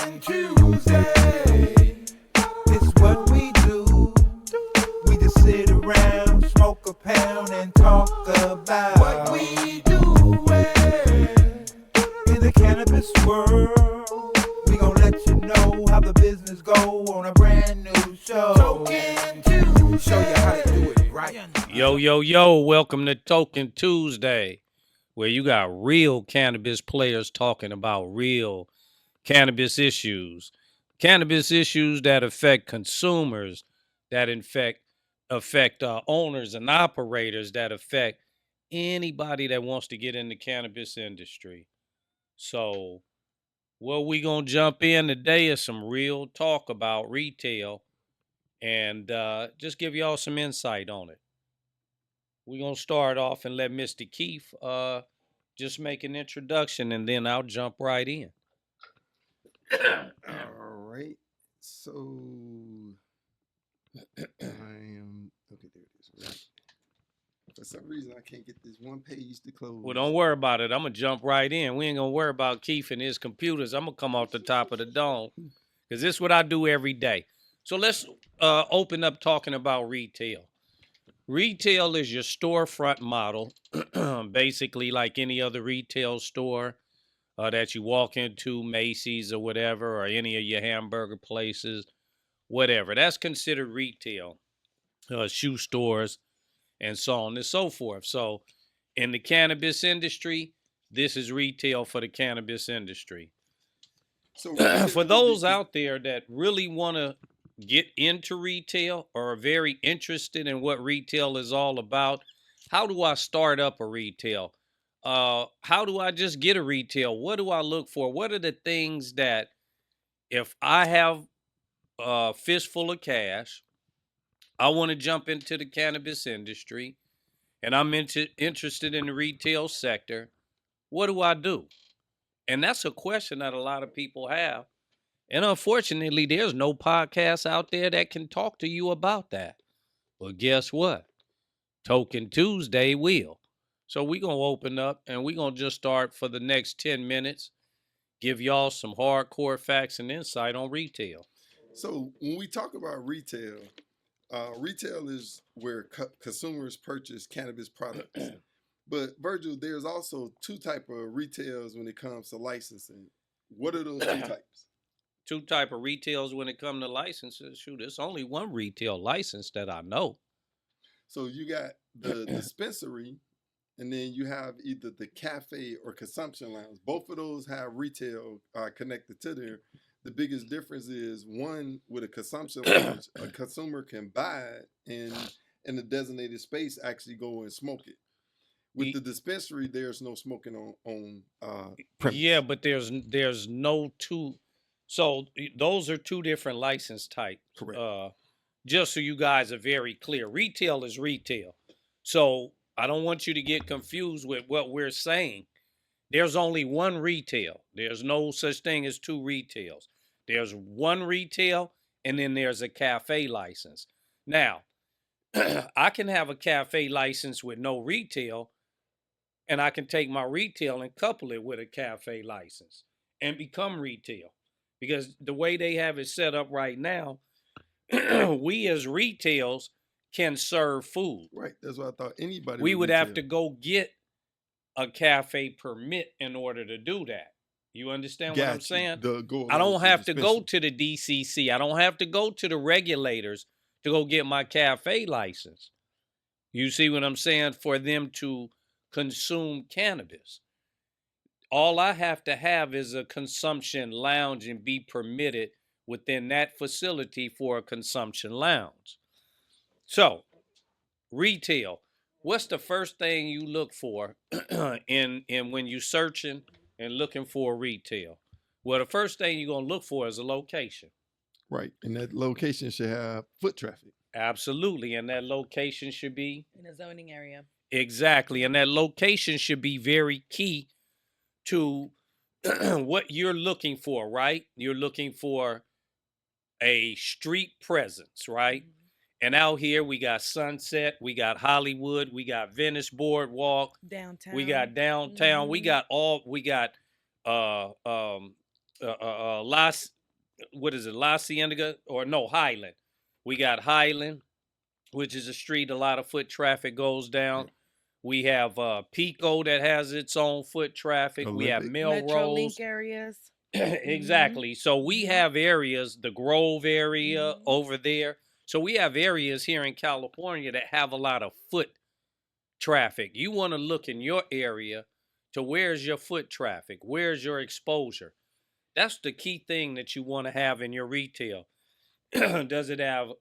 Talking Tuesday. It's what we do. We just sit around, smoke a pound, and talk about what we do in the cannabis world. We gon' let you know how the business go on a brand new show. Talking Tuesday. Show you how to do it right. Yo, welcome to Talking Tuesday, where you got real cannabis players talking about real cannabis issues that affect consumers, that affect owners and operators, that affect anybody that wants to get in the cannabis industry. So what we gonna jump in today is some real talk about retail and just give y'all some insight on it. We're going to start off and let Mr. Keith just make an introduction, and then I'll jump right in. All right. So I am okay. There it is. Right. For some reason, I can't get this one page to close. Well, don't worry about it. I'm going to jump right in. We ain't going to worry about Keith and his computers. I'm going to come off the top of the dome because this is what I do every day. So let's open up talking about retail. Retail is your storefront model, basically like any other retail store that you walk into, Macy's or whatever, or any of your hamburger places, whatever. That's considered retail, shoe stores, and so on and so forth. So in the cannabis industry, this is retail for the cannabis industry. So for those out there that really want to get into retail or are very interested in what retail is all about, how do I start up a retail? How do I just get a retail? What do I look for? What are the things that if I have a fistful of cash, I want to jump into the cannabis industry and I'm interested in the retail sector, what do I do? And that's a question that a lot of people have. And unfortunately, there's no podcast out there that can talk to you about that. But guess what? Talking Tuesday will. So we're going to open up and we're going to just start for the next 10 minutes, give y'all some hardcore facts and insight on retail. So when we talk about retail, retail is where consumers purchase cannabis products. But Virgil, there's also two types of retails when it comes to licensing. What are those two types? Two type of retails when it comes to licenses. Shoot, there's only one retail license that I know. So you got the dispensary, and then you have either the cafe or consumption lounge. Both of those have retail connected to them. The biggest difference is one with a consumption lounge, a consumer can buy it and in the designated space actually go and smoke it. With the dispensary, there's no smoking on premise. Yeah, but there's no two. So those are two different license types. Correct. Just so you guys are very clear, retail is retail. So I don't want you to get confused with what we're saying. There's only one retail. There's no such thing as two retails. There's one retail, and then there's a cafe license. Now, I can have a cafe license with no retail, and I can take my retail and couple it with a cafe license and become retail. Because the way they have it set up right now, we as retails can serve food. Right. That's what I thought anybody we would retail. have to go get a cafe permit in order to do that. You understand what I'm saying? I don't have to go to the DCC. I don't have to go to the regulators to go get my cafe license. You see what I'm saying? For them to consume cannabis. All I have to have is a consumption lounge and be permitted within that facility for a consumption lounge. So, retail. What's the first thing you look for in when you're searching and looking for retail? Well, the first thing you're going to look for is a location. Right. And that location should have foot traffic. Absolutely. And that location should be in a zoning area. Exactly. And that location should be very key to what you're looking for, right? You're looking for a street presence, right? Mm-hmm. And out here we got Sunset, we got Hollywood, we got Venice Boardwalk, downtown. We got downtown. Mm-hmm. We got Las, what is it, La Cienega or no, Highland. We got Highland, which is a street a lot of foot traffic goes down. We have Pico that has its own foot traffic. We have Olympic. Melrose. Metrolink areas. Exactly. So we have areas, the Grove area over there. So we have areas here in California that have a lot of foot traffic. You want to look in your area to where's your foot traffic? Where's your exposure? That's the key thing that you want to have in your retail. Does it have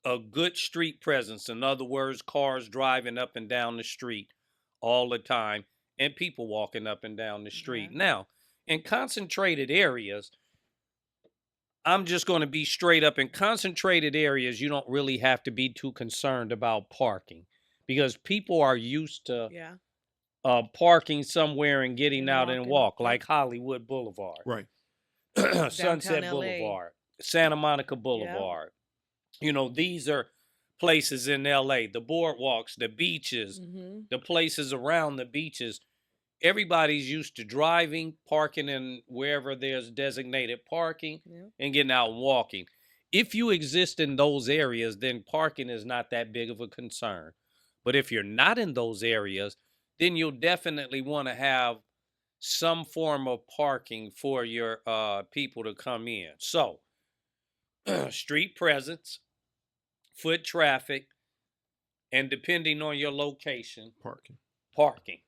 a good street presence? In other words, cars driving up and down the street all the time and people walking up and down the street. Now, in concentrated areas, I'm just going to be straight up. In concentrated areas, you don't really have to be too concerned about parking because people are used to parking somewhere and getting out and walk, like Hollywood Boulevard, Right. Sunset LA. Boulevard, Santa Monica Boulevard. You know, these are places in LA, the boardwalks, the beaches, the places around the beaches. Everybody's used to driving, parking in wherever there's designated parking and getting out and walking. If you exist in those areas, then parking is not that big of a concern. But if you're not in those areas, then you'll definitely want to have some form of parking for your people to come in. So, street presence, foot traffic, and depending on your location, parking.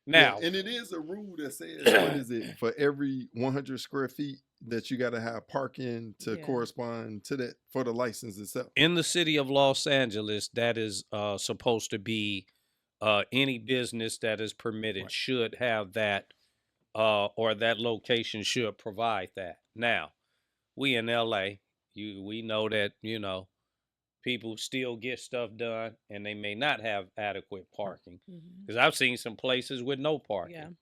Now, and it is a rule that says, what is it, for every 100 square feet that you got to have parking to correspond to that for the license itself. In the city of Los Angeles, that is supposed to be any business that is permitted should have that, or that location should provide that. Now, we in LA, we know that, you know, people still get stuff done and they may not have adequate parking. Because I've seen some places with no parking.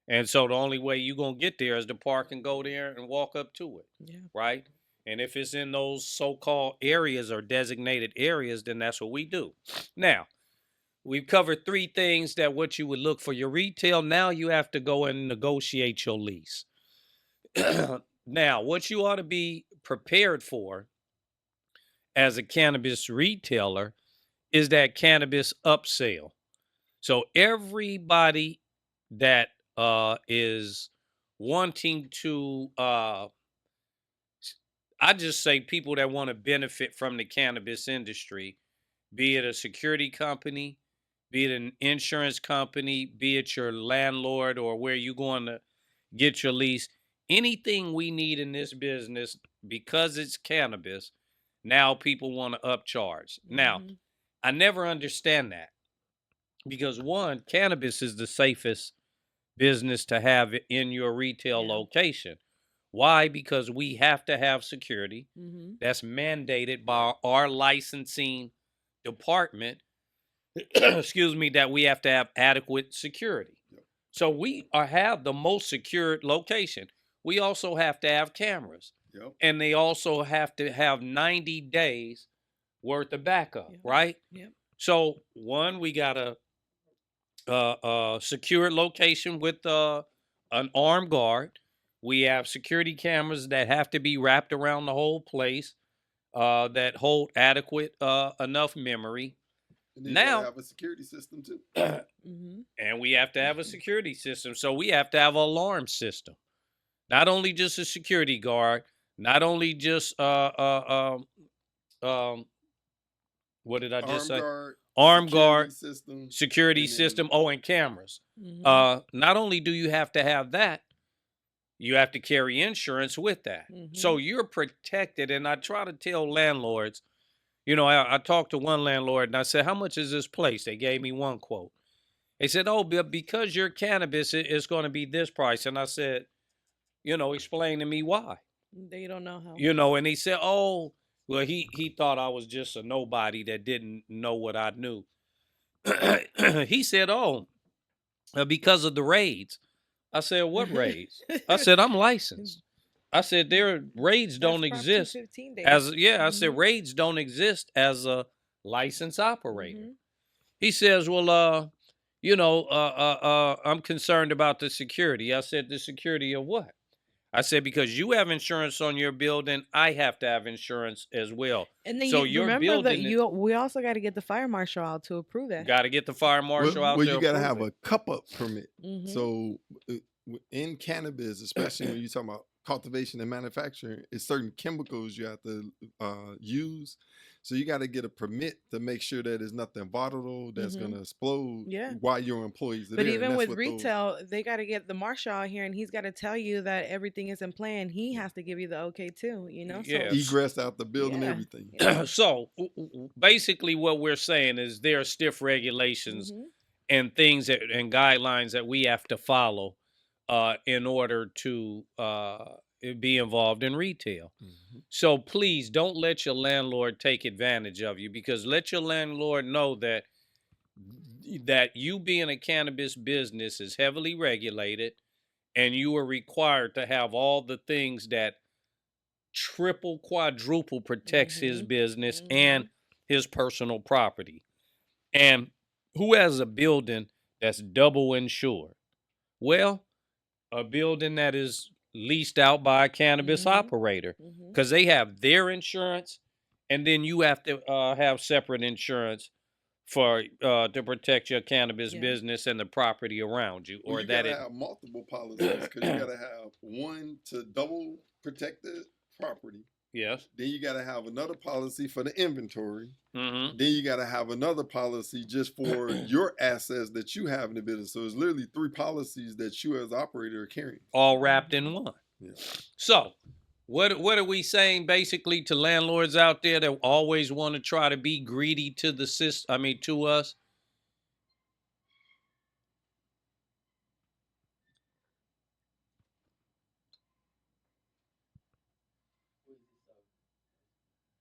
And so the only way you're going to get there is to park and go there and walk up to it. Right? And if it's in those so-called areas or designated areas, then that's what we do. Now, we've covered 3 things that what you would look for your retail. Now you have to go and negotiate your lease. Now, what you ought to be prepared for as a cannabis retailer is that cannabis upsell. So everybody that is wanting to, I just say people that want to benefit from the cannabis industry, be it a security company, be it an insurance company, be it your landlord or where you're going to get your lease, anything we need in this business, because it's cannabis, now people want to upcharge. Now, I never understand that because one, cannabis is the safest business to have in your retail location. Why? Because we have to have security. That's mandated by our licensing department. Excuse me, that we have to have adequate security. So we have the most secured location. We also have to have cameras. And they also have to have 90 days worth of backup, right? So one, we got a secure location with an armed guard. We have security cameras that have to be wrapped around the whole place that hold adequate enough memory. And then Now, you have a security system too. And we have to have a security system. So we have to have an alarm system. Not only just a security guard, not only just what did I just say? Armed guard, security system. Oh, and cameras. Not only do you have to have that, you have to carry insurance with that. So you're protected. And I try to tell landlords, you know, I talked to one landlord and I said, how much is this place? They gave me one quote. They said, oh, because you're cannabis, it's going to be this price. And I said, you know, explain to me why. They don't know how. You know, and he said, oh, well, he thought I was just a nobody that didn't know what I knew. He said, oh, because of the raids. I said, what raids? I said, I'm licensed. I said, raids don't exist as, I said, raids don't exist as a licensed operator. He says, well, you know, I'm concerned about the security. I said, the security of what? I said, because you have insurance on your building, I have to have insurance as well. And then So you your remember that building we also got to get the fire marshal out to approve that. got to get the fire marshal out Well, there. you got to approve have it. a cup up permit. Mhm. So in cannabis, especially when you're talking about cultivation and manufacturing, it's certain chemicals you have to use. So you got to get a permit to make sure that there's nothing volatile that's going to explode Yeah. while your employees are But there. even with retail, they got to get the marshal out here, and he's got to tell you that everything is in plan. He has to give you the okay too, you know. Yeah. So Egress out the building, Yeah. everything. So basically, what we're saying is there are stiff regulations Mhm. and things and guidelines that we have to follow in order to be involved in retail. Mhm. So please don't let your landlord take advantage of you, because let your landlord know that you being a cannabis business is heavily regulated, and you are required to have all the things that triple, quadruple protects his business and his personal property. And who has a building that's double insured? Well, a building that is leased out by a cannabis operator, Mhm. because they have their insurance, and then you have to have separate insurance for to protect your cannabis Yeah. business and the property around you, Well, or you that gotta it. have multiple policies because you gotta have one to double protect the property. Yes. Then you gotta have another policy for the inventory. Mm-hmm. Then you gotta have another policy just for your assets that you have in the business. So it's literally 3 policies that you as operator are carrying. All wrapped in one. Yeah. So, what are we saying basically to landlords out there that always want to try to be greedy to the system? I mean, to us.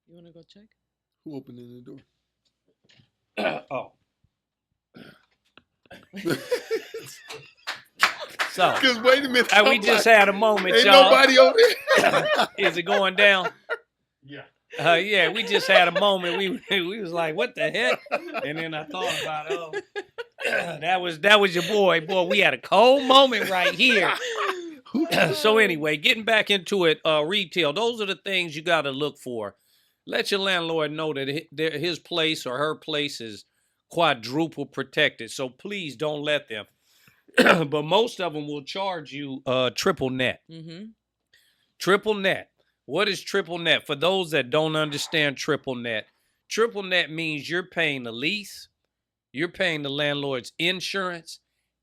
You want to go check? Who opened the door? Oh, so Because wait a minute, we just had a moment, ain't y'all. nobody over there. Is it going down? Yeah. Yeah, we just had a moment. We was like, what the heck? And then I thought about, that was your boy. Boy, we had a cold moment right here. So anyway, getting back into it, retail. Those are the things you got to look for. Let your landlord know that his place or her place is quadruple protected. So please don't let them. But most of them will charge you triple net. Mm-hmm. Triple net. What is triple net? For those that don't understand triple net means you're paying the lease, you're paying the landlord's insurance,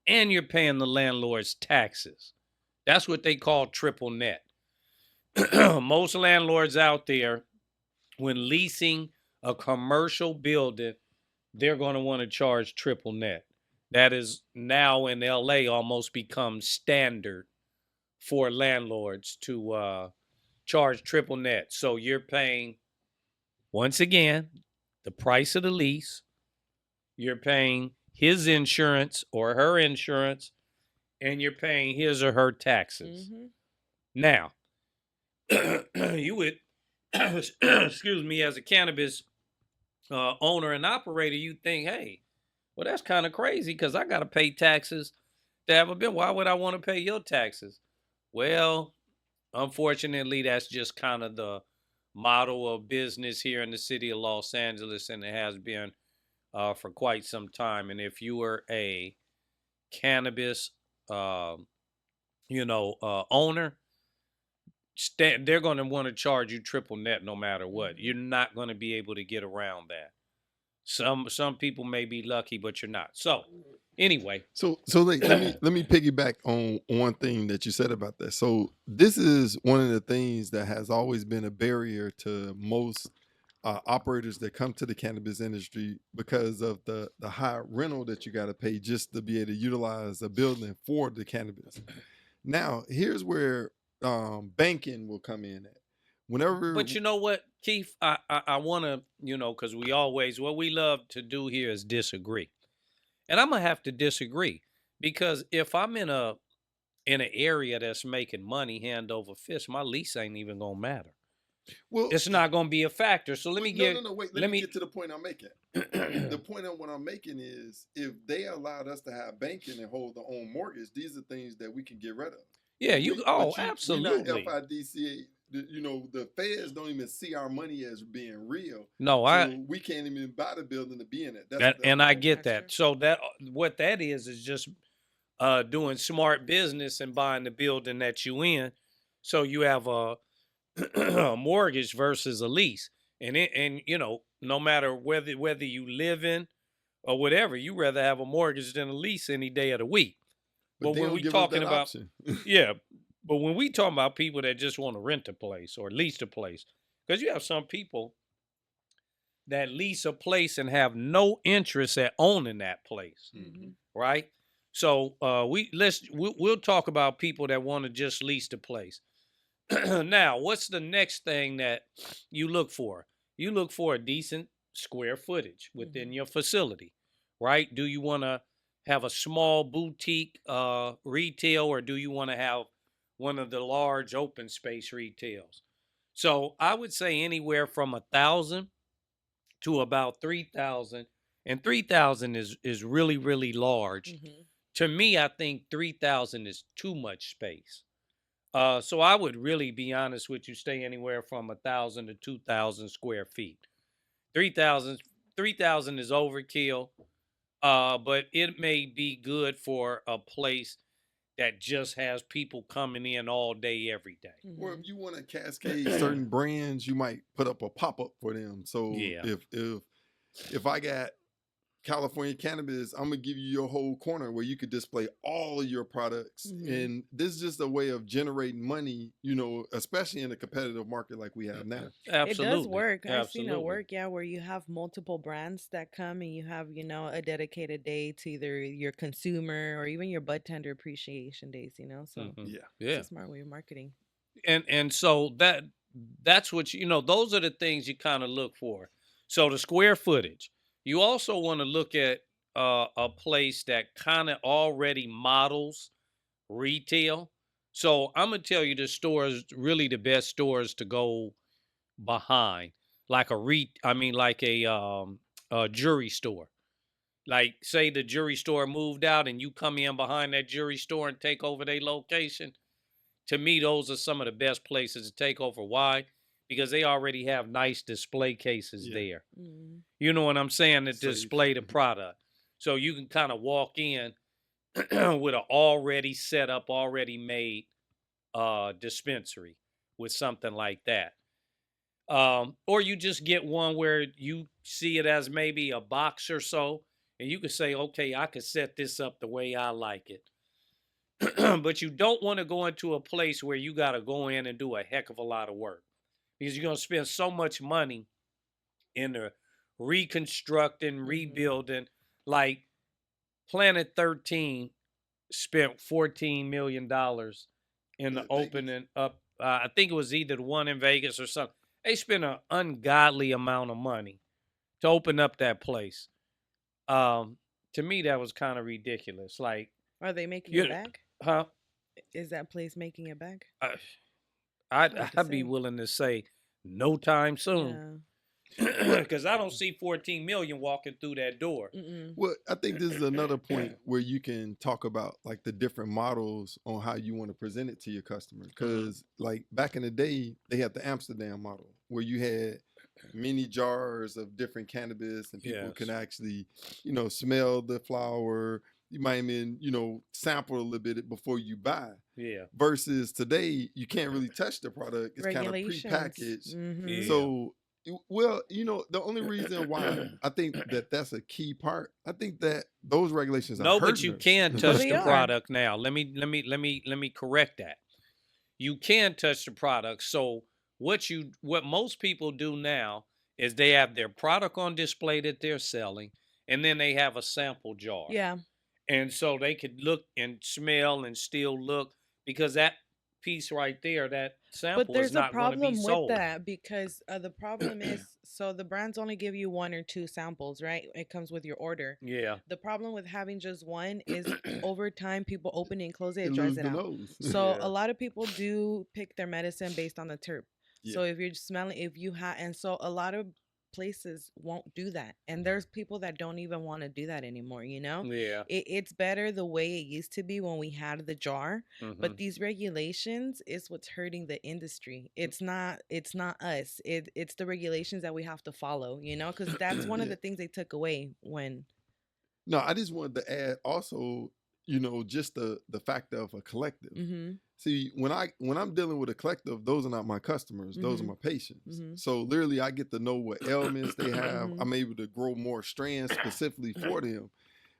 and you're paying the landlord's taxes. That's what they call triple net. Most landlords out there, when leasing a commercial building, they're going to want to charge triple net. That is now in LA almost become standard for landlords to charge triple net. So you're paying, once again, the price of the lease, you're paying his insurance or her insurance, and you're paying his or her taxes. Mm-hmm. Now, you would, excuse me, as a cannabis owner and operator, you think, hey, well, that's kind of crazy because I got to pay taxes to have a bill. Why would I want to pay your taxes? Well, unfortunately, that's just kind of the model of business here in the city of Los Angeles, and it has been for quite some time. And if you were a cannabis, owner, they're going to want to charge you triple net no matter what. You're not going to be able to get around that. Some people may be lucky, but you're not. So anyway, So let me piggyback on one thing that you said about that. So this is one of the things that has always been a barrier to most operators that come to the cannabis industry because of the high rental that you got to pay just to be able to utilize a building for the cannabis. Now, here's where banking will come in at. Whenever, but you know what, Keith, I want to, because what we love to do here is disagree. And I'm going to have to disagree, because if I'm in an area that's making money hand over fist, my lease ain't even going to matter. well, It's not going to be a factor. So let me get no, wait. Let me get to the point I'm making. The point of what I'm making is if they allowed us to have banking and hold the own mortgage, these are things that we can get rid of. Yeah, We're not absolutely. FIDCA. The feds don't even see our money as being real, No, so we can't even buy the building to be in it. and I Oh, get that's true. that. So what that is just doing smart business and buying the building that you in. So you have a, a mortgage versus a lease, and no matter whether you live in or whatever, you rather have a mortgage than a lease any day of the week. But But they when don't we give us talking that about option. yeah, but when we talking about people that just want to rent a place or lease a place, because you have some people that lease a place and have no interest at owning that place, Mhm. right? So we'll talk about people that want to just lease the place. Now, what's the next thing that you look for? You look for a decent square footage within your facility, right? Do you want to have a small boutique retail, or do you want to have one of the large open space retails? So I would say anywhere from 1,000 to about 3,000, and 3,000 is really really large. Mm-hmm. To me, I think 3,000 is too much space. So I would really be honest with you, stay anywhere from 1,000 to 2,000 square feet. 3,000 3,000 is overkill, but it may be good for a place that just has people coming in all day, every day. Or if Mm-hmm. you want to cascade certain brands, you might put up a pop up for them. So Yeah, if I got California Cannabis, I'm gonna give you your whole corner where you could display all of your products. Mm-hmm. And this is just a way of generating money, especially in a competitive market like we have now. It does absolutely, work. I've seen it absolutely. work, yeah, where you have multiple brands that come and you have, a dedicated day to either your consumer or even your bud tender appreciation days. So Hmm. Yeah. it's Yeah, a smart way of marketing. and so that's what those are the things you kind of look for. So the square footage. You also want to look at a place that kind of already models retail. So I'm gonna tell you the stores really the best stores to go behind, like like a jewelry store. Like say the jewelry store moved out and you come in behind that jewelry store and take over their location. To me, those are some of the best places to take over. Why? Because they already have nice display cases Yeah. there. Mm-hmm. You know what I'm saying? To Safe. display the product. So you can kind of walk in with an already set up, already made dispensary with something like that. Or you just get one where you see it as maybe a box or so, and you could say, okay, I could set this up the way I like it. But you don't want to go into a place where you got to go in and do a heck of a lot of work because you're going to spend so much money in the reconstructing, Mm-hmm. rebuilding. Like Planet 13 spent $14 million in the In Vegas. opening up. I think it was either the one in Vegas or something. They spent an ungodly amount of money to open up that place. Um, to me, that was kind of ridiculous. Like, Are they making it you, back? huh? Is that place making it back? I, It's hard to I'd be say. willing to say no time soon Yeah. because I don't see 14 million walking through that door. Mm-mm. Well, I think this is another point where you can talk about like the different models on how you want to present it to your customer. Because like back in the day, they had the Amsterdam model where you had many jars of different cannabis and people can Yes. actually, smell the flower. You might even, sample a little bit before you buy. Yeah. Versus today, you can't really touch the product. It's kind of Regulations. prepackaged. Mm-hmm. Yeah. So well, the only reason why I think that that's a key part, I think that those regulations are No, but hurting you us. can Well, touch they the are. product now. Let me correct that. You can touch the product. So what most people do now is they have their product on display that they're selling, and then they have a sample jar. Yeah. And so they could look and smell and still look because that piece right there, that But sample is there's a not going to be problem with sold. that because the problem is so the brands only give you one or two samples, right? It comes with your order. Yeah. The problem with having just one is over time, people open it and close it, They it dries lose it the out. nose. So Yeah. a lot of people do pick their medicine based on the terp. Yeah. So if you're smelling, if you have, and so a lot of places won't do that, and there's people that don't even want to do that anymore, you know. Yeah. It's better the way it used to be when we had the jar, Hmm. but these regulations is what's hurting the industry. It's not us. It's the regulations that we have to follow, you know, because that's one of Yeah. the things they took away when. No, I just wanted to add also, just the fact of a collective. Mhm. See, when I'm dealing with a collective, those are not my customers; those are Mhm. my patients. Mhm. So literally, I get to know what ailments they have. Mhm. I'm able to grow more strands specifically for them.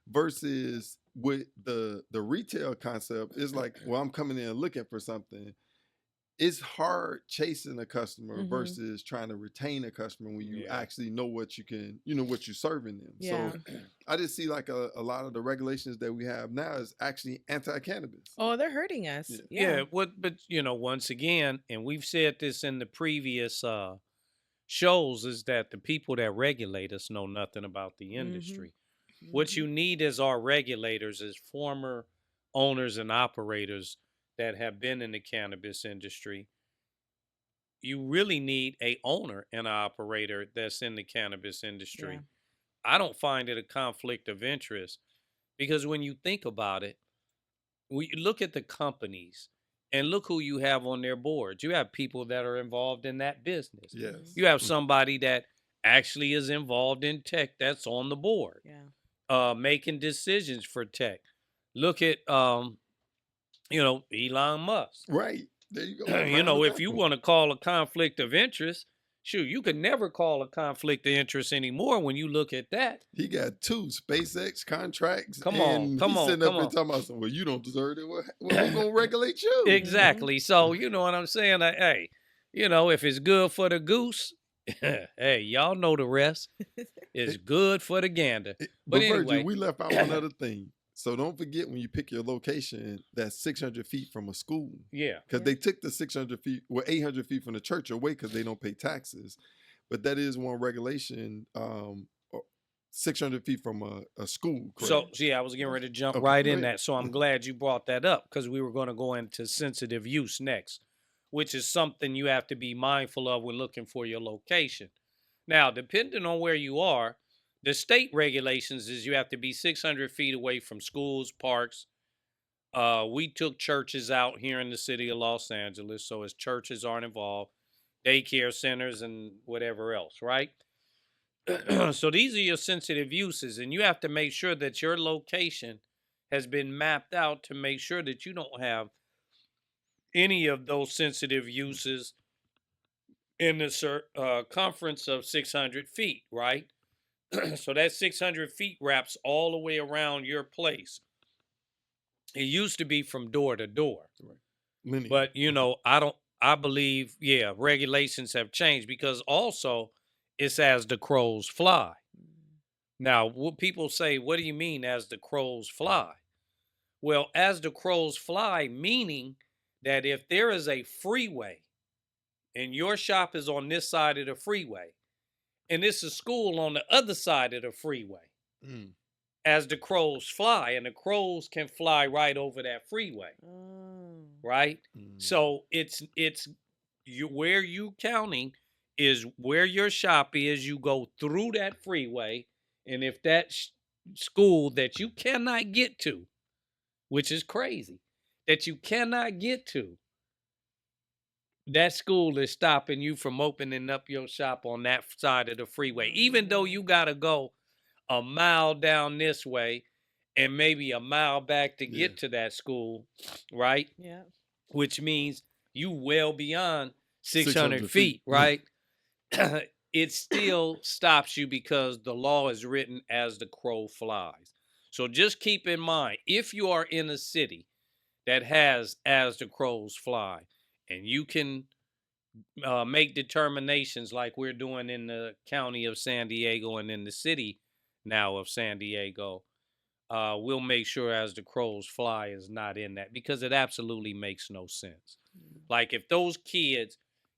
Versus with the retail concept, is like, well, I'm coming in looking for something. It's hard chasing a customer Mhm. versus trying to retain a customer when you Yeah. actually know what you can, what you're serving them. So Yeah. I just see like a lot of the regulations that we have now is actually anti-cannabis. Oh, they're hurting Yeah. us. Yeah. Yeah. But once again, and we've said this in the previous shows, is that the people that regulate us know nothing about the Mhm. industry. What Mhm. you need as our regulators is former owners and operators that have been in the cannabis industry. You really need a owner and an operator that's in the cannabis Yeah. industry. I don't find it a conflict of interest because when you think about it, we look at the companies and look who you have on their boards. You have people that are involved in that business. Mhm. Yes. You have Mm. somebody that actually is involved in tech that's on the board, Yeah. making decisions for tech. Look at Elon Musk. Right. There you go. Prime If you example. want to call a conflict of interest, shoot, you can never call a conflict of interest anymore when you look at that. He got two SpaceX contracts, Come on, and come he's on, sitting up come here on. talking about something. Well, you don't deserve it. Well, who gonna regulate you? Mhm. Exactly. So, you know what I'm saying? Hey, if it's good for the goose, hey, y'all know the rest. It's good for the gander. But But Virgil, anyway, we left out one other thing. So don't forget when you pick your location, that's 600 feet from a school. yeah. Because Yeah. they took the 600 feet, 800 feet from the church away because they don't pay taxes. But that is one regulation, 600 feet from a school, correct? So, yeah, I was getting ready to jump Okay, right go in ahead. that. So I'm glad you brought that up because we were going to go into sensitive use next, which is something you have to be mindful of when looking for your location. Now, depending on where you are, the state regulations is you have to be 600 feet away from schools, parks. We took churches out here in the city of Los Angeles, so as churches aren't involved, daycare centers and whatever else, right? So these are your sensitive uses, and you have to make sure that your location has been mapped out to make sure that you don't have any of those sensitive uses in the circumference of 600 feet, right? So that 600 feet wraps all the way around your place. It used to be from door to door, Right. Linear. but I believe, yeah, regulations have changed because also it's as the crows fly. Mm. Now, what people say, what do you mean as the crows fly? Well, as the crows fly, meaning that if there is a freeway and your shop is on this side of the freeway and it's a school on the other side of the freeway, Mm. as the crows fly, and the crows can fly right over that freeway, Oh. right? Mm. So it's you where you counting is where your shop is. You go through that freeway, and if that school that you cannot get to, which is crazy, that you cannot get to, that school is stopping you from opening up your shop on that side of the freeway, even though you got to go a mile down this way and maybe a mile back to Yeah. get to that school, right? Yeah. Which means you well beyond 600 600 feet. feet, right? It still stops you because the law is written as the crow flies. So just keep in mind, if you are in a city that has as the crows fly, and you can make determinations like we're doing in the county of San Diego and in the city now of San Diego, we'll make sure as the crows fly is not in that because it absolutely makes no sense. Mm. Like if those kids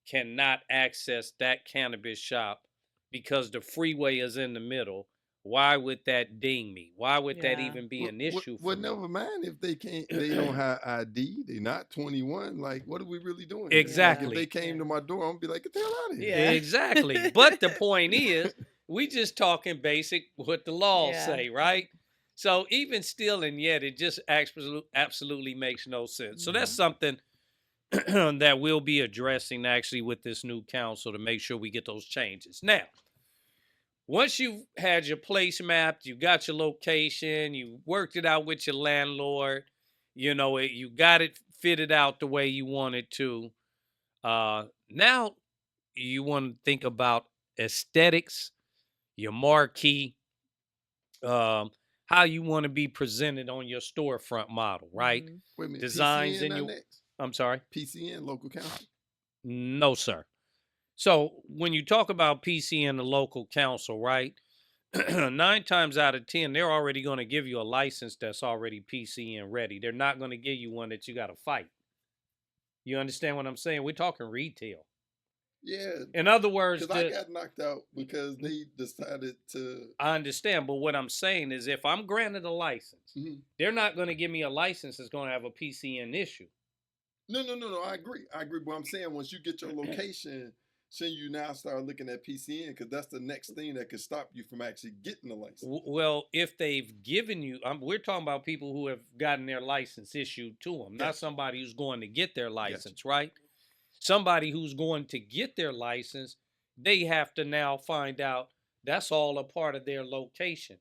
cannot access that cannabis shop because the freeway is in the middle, why would that ding me? Why would that Yeah. even be an issue for Well, me? never mind if they don't have ID, they not 21. Like, what are we really doing here? Like, if Exactly. they came to my door, I'm gonna be like, get the hell out of here. Yeah. Exactly. But the point is, we just talking basic what the laws Yeah. say, right? So even still and yet, it just absolutely makes no sense. So that's something that we'll be addressing actually with this new council to make sure we get those changes. Now, once you've had your place mapped, you got your location, you worked it out with your landlord, you got it fitted out the way you want it to. Now you want to think about aesthetics, your marquee, how you want to be presented on your storefront model, right? Mhm. Wait a minute, Designs PCN in not your. next. I'm sorry. PCN, local council. No, sir. So when you talk about PC and the local council, right? 9 times out of 10, they're already going to give you a license that's already PC and ready. They're not going to give you one that you got to fight. You understand what I'm saying? We're talking retail. Yeah, In other words, because I got knocked out because they decided to. I understand, but what I'm saying is if I'm granted a license, Mhm. they're not going to give me a license that's going to have a PCN issue. No. I agree. But I'm saying once you get your location, shouldn't you now start looking at PCN because that's the next thing that could stop you from actually getting the license. Well, if they've given you, we're talking about people who have gotten their license issued to them, not Gotcha. somebody who's going to get their Gotcha. license, right? Somebody who's going to get their license, they have to now find out that's all a part of their location.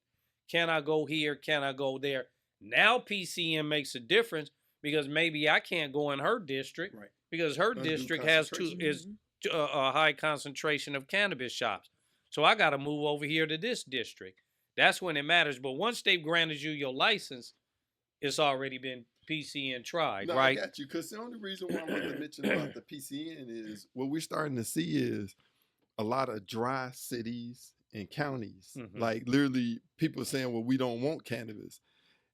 Can I go here? Can I go there? Now PCM makes a difference because maybe I can't go in her district Right. because her Undue district has concentration. a high concentration of cannabis shops. So I got to move over here to this district. That's when it matters. But once they've granted you your license, it's already been PCN tried, No, right? I got you. Because the only reason why I want to mention about the PCN is what we're starting to see is a lot of dry cities and counties. Mhm. Like literally people saying, well, we don't want cannabis.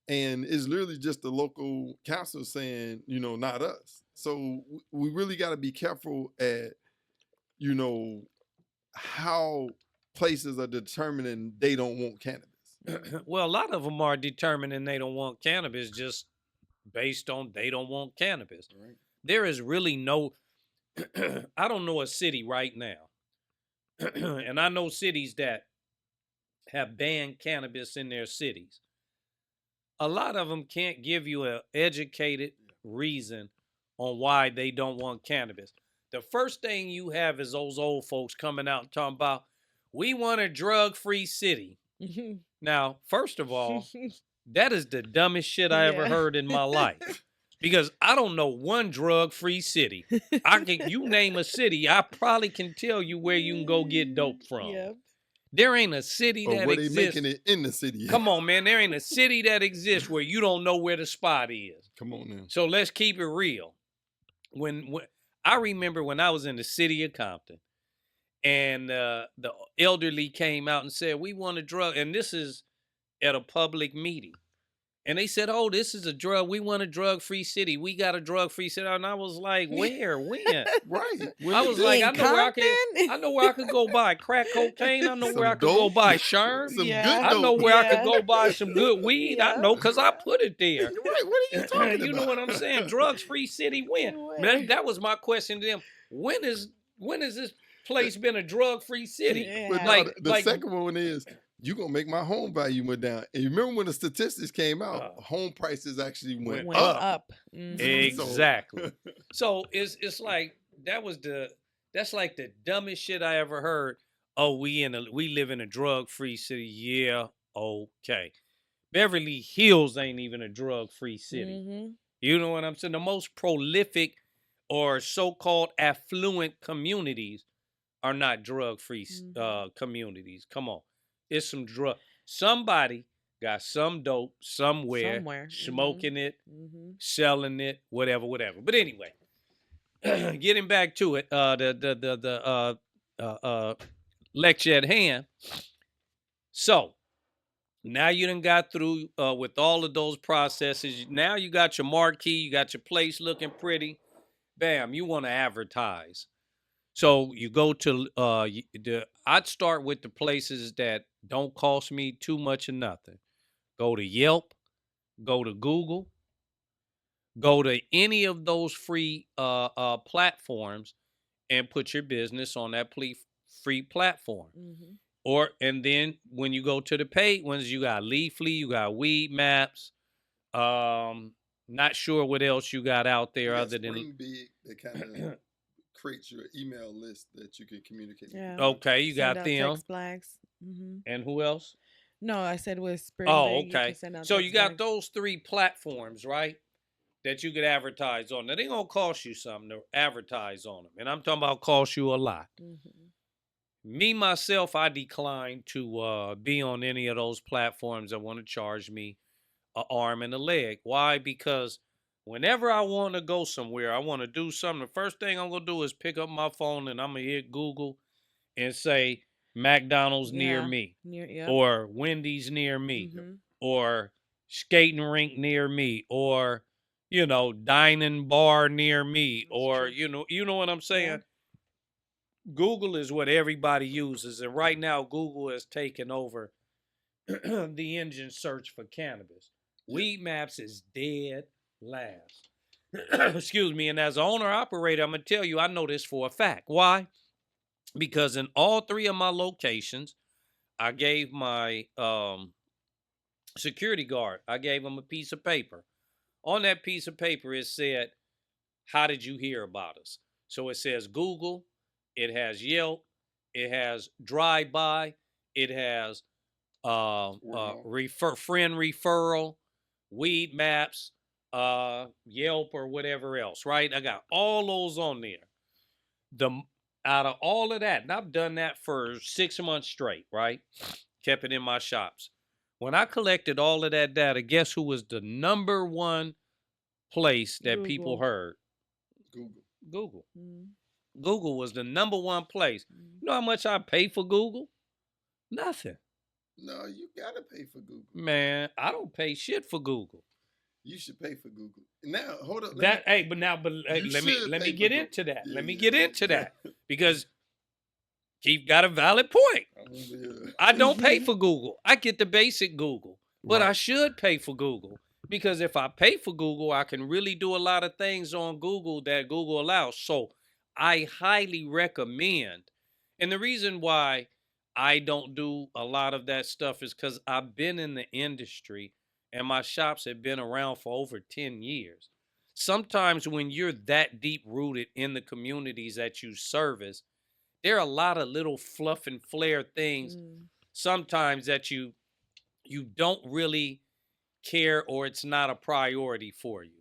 And it's literally just the local council saying, not us. So we really got to be careful at, how places are determining they don't want cannabis. Well, a lot of them are determining they don't want cannabis just based on they don't want cannabis. Right. There is really no, I don't know a city right now, and I know cities that have banned cannabis in their cities. A lot of them can't give you an educated reason on why they don't want cannabis. The first thing you have is those old folks coming out and talking about, we want a drug-free city. Now, first of all, that is the dumbest shit I ever Yeah. heard in my life. Because I don't know one drug-free city. You name a city, I probably can tell you where you can go get dope from. Yep. There ain't a city Or that where they exists. making it in the city. Come on, man. There ain't a city that exists where you don't know where the spot is. Come on now. So let's keep it real. When I remember when I was in the city of Compton, and the elderly came out and said, "We want a drug," and this is at a public meeting. And they said, "Oh, this is a drug. We want a drug-free city. We got a drug-free city." And I was like, "Where? When?" Right. I was like, In I know where Compton? I know where I could go buy crack cocaine. I know where I Some could go dope. buy sherm. Some Yeah. good I dope. know where I could Yeah. go buy some good weed. I Yeah. know because I put it there. Right. What are you talking about? You know what I'm saying? Drugs-free city. When? Where? Man, that was my question to them. When is this place been a drug-free city? Yeah. But no, Like- the like- second one is you gonna make my home value went down. And you remember when the statistics came out, home prices actually went Went up. up. Mhm. Exactly. So it's like that's like the dumbest shit I ever heard. Oh, we live in a drug-free city. Yeah, okay. Beverly Hills ain't even a drug-free city. Mhm. You know what I'm saying? The most prolific or so-called affluent communities are not drug-free communities. Come on. It's some drug. Somebody got some dope somewhere, smoking it, Mhm. selling it, whatever. But anyway, getting back to it, the lecture at hand. So now you done got through with all of those processes. Now you got your marquee, you got your place looking pretty. Bam, you want to advertise. So you go to I'd start with the places that Don't cost me too much or nothing. Go to Yelp, go to Google, go to any of those free platforms and put your business on that free platform. Mm-hmm. Or and then when you go to the paid ones, you got Leafly, you got Weed Maps. Um, Not sure what else you got out You there got other than Spring Big that kind of creates your email list that you can communicate with Yeah. people. okay, you Send got out them. text flags. Mm-hmm. And who else? No, I said with Spring Oh, Big, you can okay. send out So you text got flags. those three platforms, right? That you could advertise on. Now they gonna cost you something to advertise on them, and I'm talking about cost you a lot. Mm-hmm. Me myself, I decline to be on any of those platforms that want to charge me an arm and a leg. Why? Because whenever I want to go somewhere, I want to do something. The first thing I'm gonna do is pick up my phone and I'm gonna hit Google and say McDonald's near Yeah. me, Yep. or Wendy's near me, Yep. Mm-hmm. or skating rink near me, or dining bar near me, That's or true. you know what I'm Yeah. saying? Google is what everybody uses, and right now Google has taken over the engine search for cannabis. Yeah. Weed Maps is dead last. Excuse me. And as an owner operator, I'm gonna tell you, I know this for a fact. Why? Because in all three of my locations, I gave my security guard, I gave him a piece of paper. On that piece of paper, it said, "How did you hear about us?" So it says Google, it has Yelp, it has Drive By, it has friend referral, Weed Maps, Yelp, or whatever else. Right? I got all those on there. The Out of all of that, and I've done that for 6 months straight. Right? Kept it in my shops. When I collected all of that data, guess who was the number one place that people Google. heard? Google. Google. Mm-hmm. Google was the number one place. You know how much I pay for Google? Nothing. No, you gotta pay for Google. Man, I don't pay shit for Google. You should pay for Google. Now, hold up. But hey, You let me should let me pay for get Google. into that. Yeah, Let me yeah. get into that because Keith got a valid point. Yeah. I don't pay for Google. I get the basic Google, but I Right. should pay for Google because if I pay for Google, I can really do a lot of things on Google that Google allows. So I highly recommend. And the reason why I don't do a lot of that stuff is because I've been in the industry and my shops have been around for over 10 years. Sometimes when you're that deep rooted in the communities that you service, there are a lot of little fluff and flare things Mm. sometimes that you don't really care or it's not a priority for you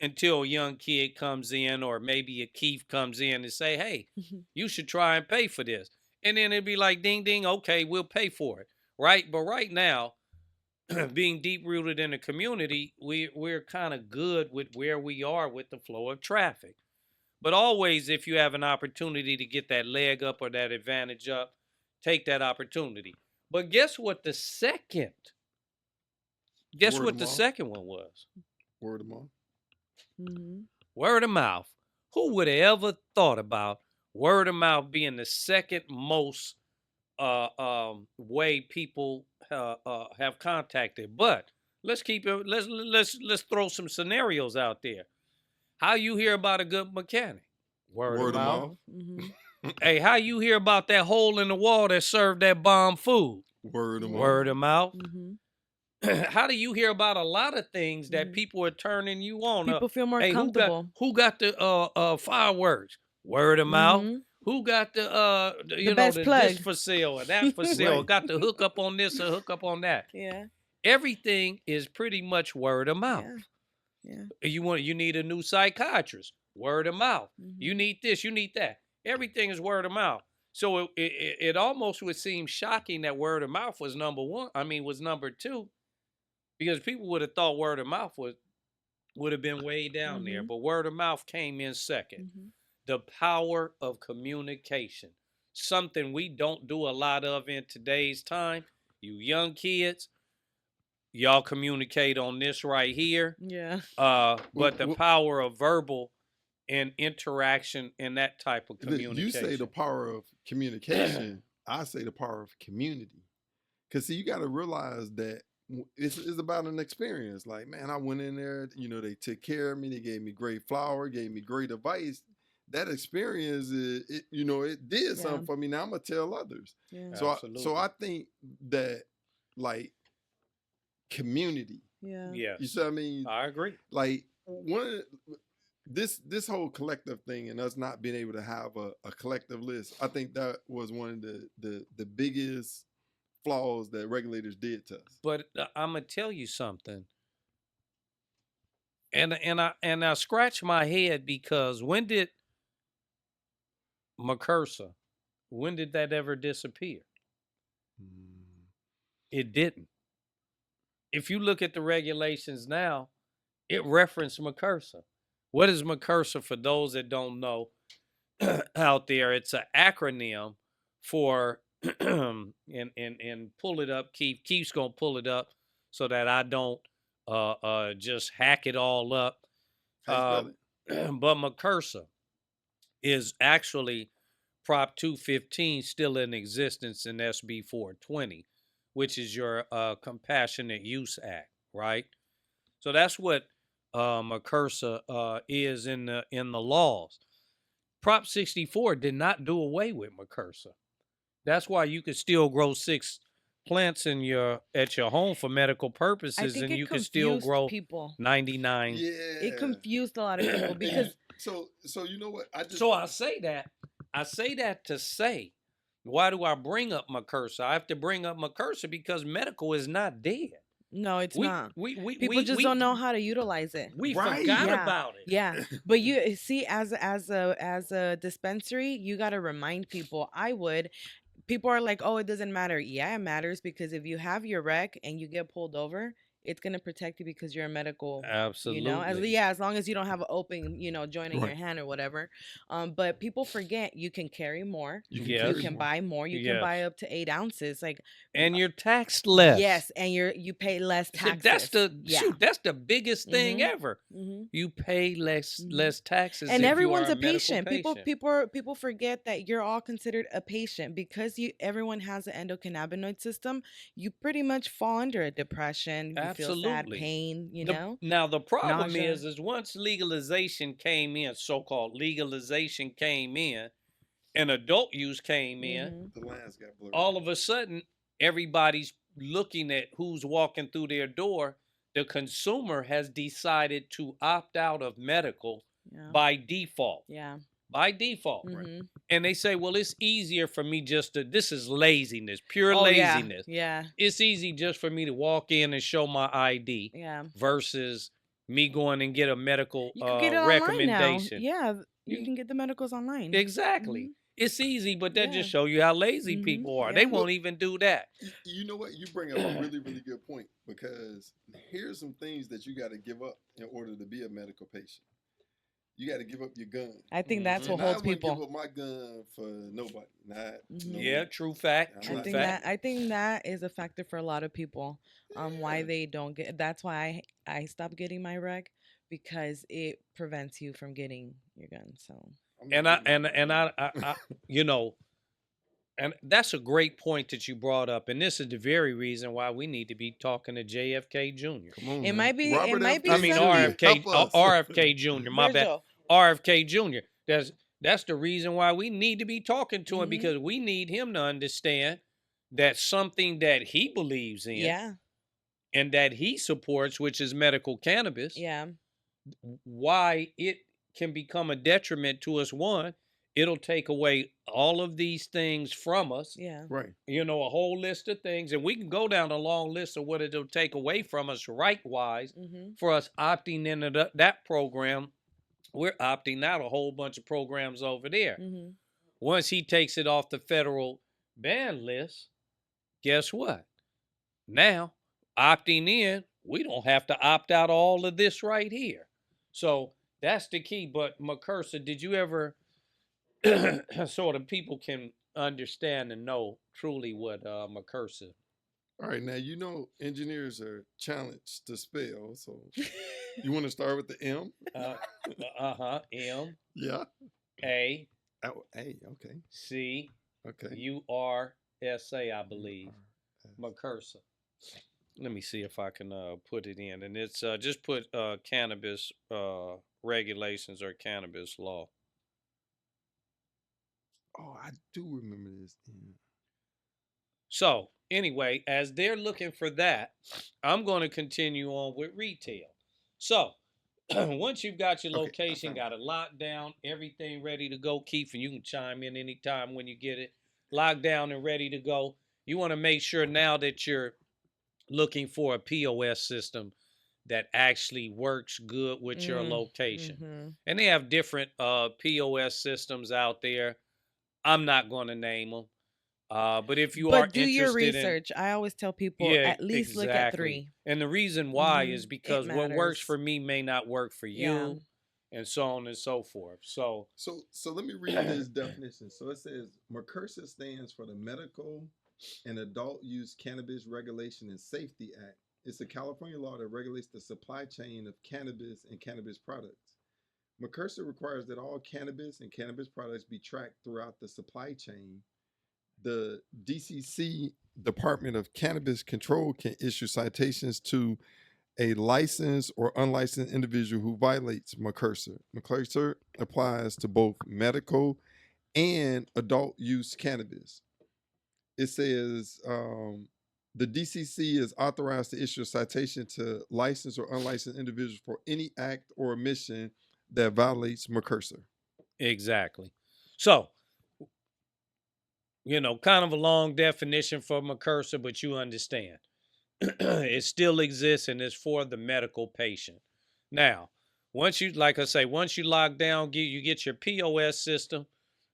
until a young kid comes in or maybe a Keith comes in and say, hey, you should try and pay for this, and then it'd be like ding ding, okay, we'll pay for it, right? But right now, being deep rooted in the community, we're kind of good with where we are with the flow of traffic. But always, if you have an opportunity to get that leg up or that advantage up, take that opportunity. But guess what? Guess Word what of the mouth. second one was? Word of mouth. Mm-hmm. Word of mouth. Who would have ever thought about word of mouth being the second most way people have contacted? But let's keep it. Let's throw some scenarios out there. How you hear about a good mechanic? Word of Word of mouth. mouth. Mm-hmm. Hey, how you hear about that hole in the wall that served that bomb food? Word of mouth. Word of mouth. Mm-hmm. How do you hear about a lot of things that Mhm. people are turning you on? People feel more Hey, comfortable. who got the fireworks? Word of mouth. Mm-hmm. Who got The best this plug. for sale or that for sale? Right. Got the hook up on this or hook up on that. Yeah. Everything is pretty much word of mouth. Yeah. Yeah. You need a new psychiatrist. Word of mouth. You Mm-hmm. need this. You need that. Everything is word of mouth. So it almost would seem shocking that word of mouth was number one. I mean, was number two, because people would have thought word of mouth would have been way down there, Mm-hmm. but word of mouth came in second. Mm-hmm. The power of communication, something we don't do a lot of in today's time. You young kids, y'all communicate on this right here. Yeah. But the Well, power of verbal and interaction and that type of you say the communication. power of communication. I say the power of community. Because see, you got to realize that it's about an experience. Like, man, I went in there, they took care of me. They gave me great flour, gave me great advice. That experience, it did Yeah. something for me. Now I'm going to tell others. Yeah. So Absolutely. I think that, like, community, Yeah. Yes. you see what I mean? I agree. Like, this whole collective thing and us not being able to have a collective list, I think that was one of the biggest flaws that regulators did to us. But I'm gonna tell you something, and I scratch my head because when did Macursa? When did that ever disappear? It didn't. If you look at the regulations now, it referenced Macursa. What is Macursa for those that don't know out there? It's an acronym for and pull it up. Keith's gonna pull it up so that I don't just hack it all up. How you spell it? But Macursa is actually Prop 215 still in existence in SB 420, which is your Compassionate Use Act, right? So that's what Macursa is in the laws. Prop 64 did not do away with Macursa. That's why you could still grow 6 plants at your home for medical I purposes, think and it you could still confused grow people. 99. Yeah. It confused a lot of people because So you know what? So I say that to say, why do I bring up Macursa? I have to bring up Macursa because medical is not dead. no, it's not. We People just don't know how to utilize it. We Right. forgot Yeah. about it. Yeah, but you see, as a dispensary, you got to remind people. People are like, oh, it doesn't matter. Yeah, it matters because if you have your rec and you get pulled over, it's gonna protect you because you're a medical. Absolutely. As long as you don't have an open, joint in your Right. hand or whatever. But people forget you can carry more. You can Yes. You carry can more. buy more. You can Yes. buy up to 8 ounces. Like, And you're taxed less. yes, and you pay less So taxes. that's the Yeah. that's the biggest thing Mhm. ever. Mhm. You pay less taxes And if everyone's you are a a medical patient. patient. People forget that you're all considered a patient because everyone has an endocannabinoid system. You pretty much fall under a depression. You feel sad, Absolutely. pain. Now the problem nausea. is once legalization came in, so-called legalization came in, and adult use came in, Mhm. The lines got blurred. all of a sudden everybody's looking at who's walking through their door. The consumer has decided to opt out of medical Yeah. by default. Yeah. By default. Mhm. And they say, well, it's easier for me this is laziness, pure Oh yeah. laziness. Yeah. It's easy just for me to walk in and show my ID Yeah. versus me going and get a medical You can get it online now. recommendation. Yeah. You You can get the medicals online. Exactly. Mhm. It's easy, but that Yeah. just show you how lazy Mhm. people are. Yeah. They won't even do that. You know what? You bring up a really, really good point because here's some things that you got to give up in order to be a medical patient. You got to give up your gun. I think that's what And I holds wouldn't people. give up my gun for nobody. Not no Yeah, way. true fact. I'm True I not think doing fact. that I think that is a factor for a lot of people. Why Yeah. they don't get. That's why I stopped getting my rec because it prevents you from getting your gun. So I'm not And I getting and my and I you know, and that's a great point that you brought up. And this is the very reason why we need to be talking to JFK Jr. Come on, It man. might be- it Robert might F. be I mean Kennedy, RFK help us. RFK Jr. My bad. Virgil. RFK Jr. That's the reason why we need to be talking to him Mhm. because we need him to understand that something that he believes in Yeah. and that he supports, which is medical cannabis, Yeah. why it can become a detriment to us. One, it'll take away all of these things from us. Yeah. Right. A whole list of things, and we can go down a long list of what it'll take away from us right-wise Mhm. for us opting into that program. We're opting out a whole bunch of programs over there. Mhm. Once he takes it off the federal ban list, guess what? Now, opting in, we don't have to opt out all of this right here. So that's the key. But Macursa, did you ever so the people can understand and know truly what Macursa? All right. Now, engineers are challenged to spell. So you want to start with the M? M Yeah. A Oh, hey, okay. C Okay. Ursa, I believe. URS. Macursa. Let me see if I can put it in, and it's just put cannabis regulations or cannabis law. Oh, I do remember this. Yeah. So anyway, as they're looking for that, I'm going to continue on with retail. So once you've got your Okay, I location, found it. got it locked down, everything ready to go, Keith, and you can chime in anytime when you get it locked down and ready to go. You want to make sure now that you're looking for a POS system that actually works good with your location. Mm-hmm. And they have different POS systems out there. I'm not going to name them. But if you are But do your interested in, research. I always tell people yeah, at least look at exactly. 3. And the reason why Mm-hmm. is It because what works matters. for me may not work for Yeah. you, and so on and so forth. So, So let me read this definition. So it says Macursa stands for the Medical and Adult Use Cannabis Regulation and Safety Act. It's a California law that regulates the supply chain of cannabis and cannabis products. Macursa requires that all cannabis and cannabis products be tracked throughout the supply chain. The DCC, Department of Cannabis Control, can issue citations to a licensed or unlicensed individual who violates Macursa. Macursa applies to both medical and adult use cannabis. It says the DCC is authorized to issue a citation to licensed or unlicensed individuals for any act or omission that violates Macursa. exactly. So, kind of a long definition for Macursa, but you understand. It still exists and it's for the medical patient. Now, like I say, once you lock down, you get your POS system,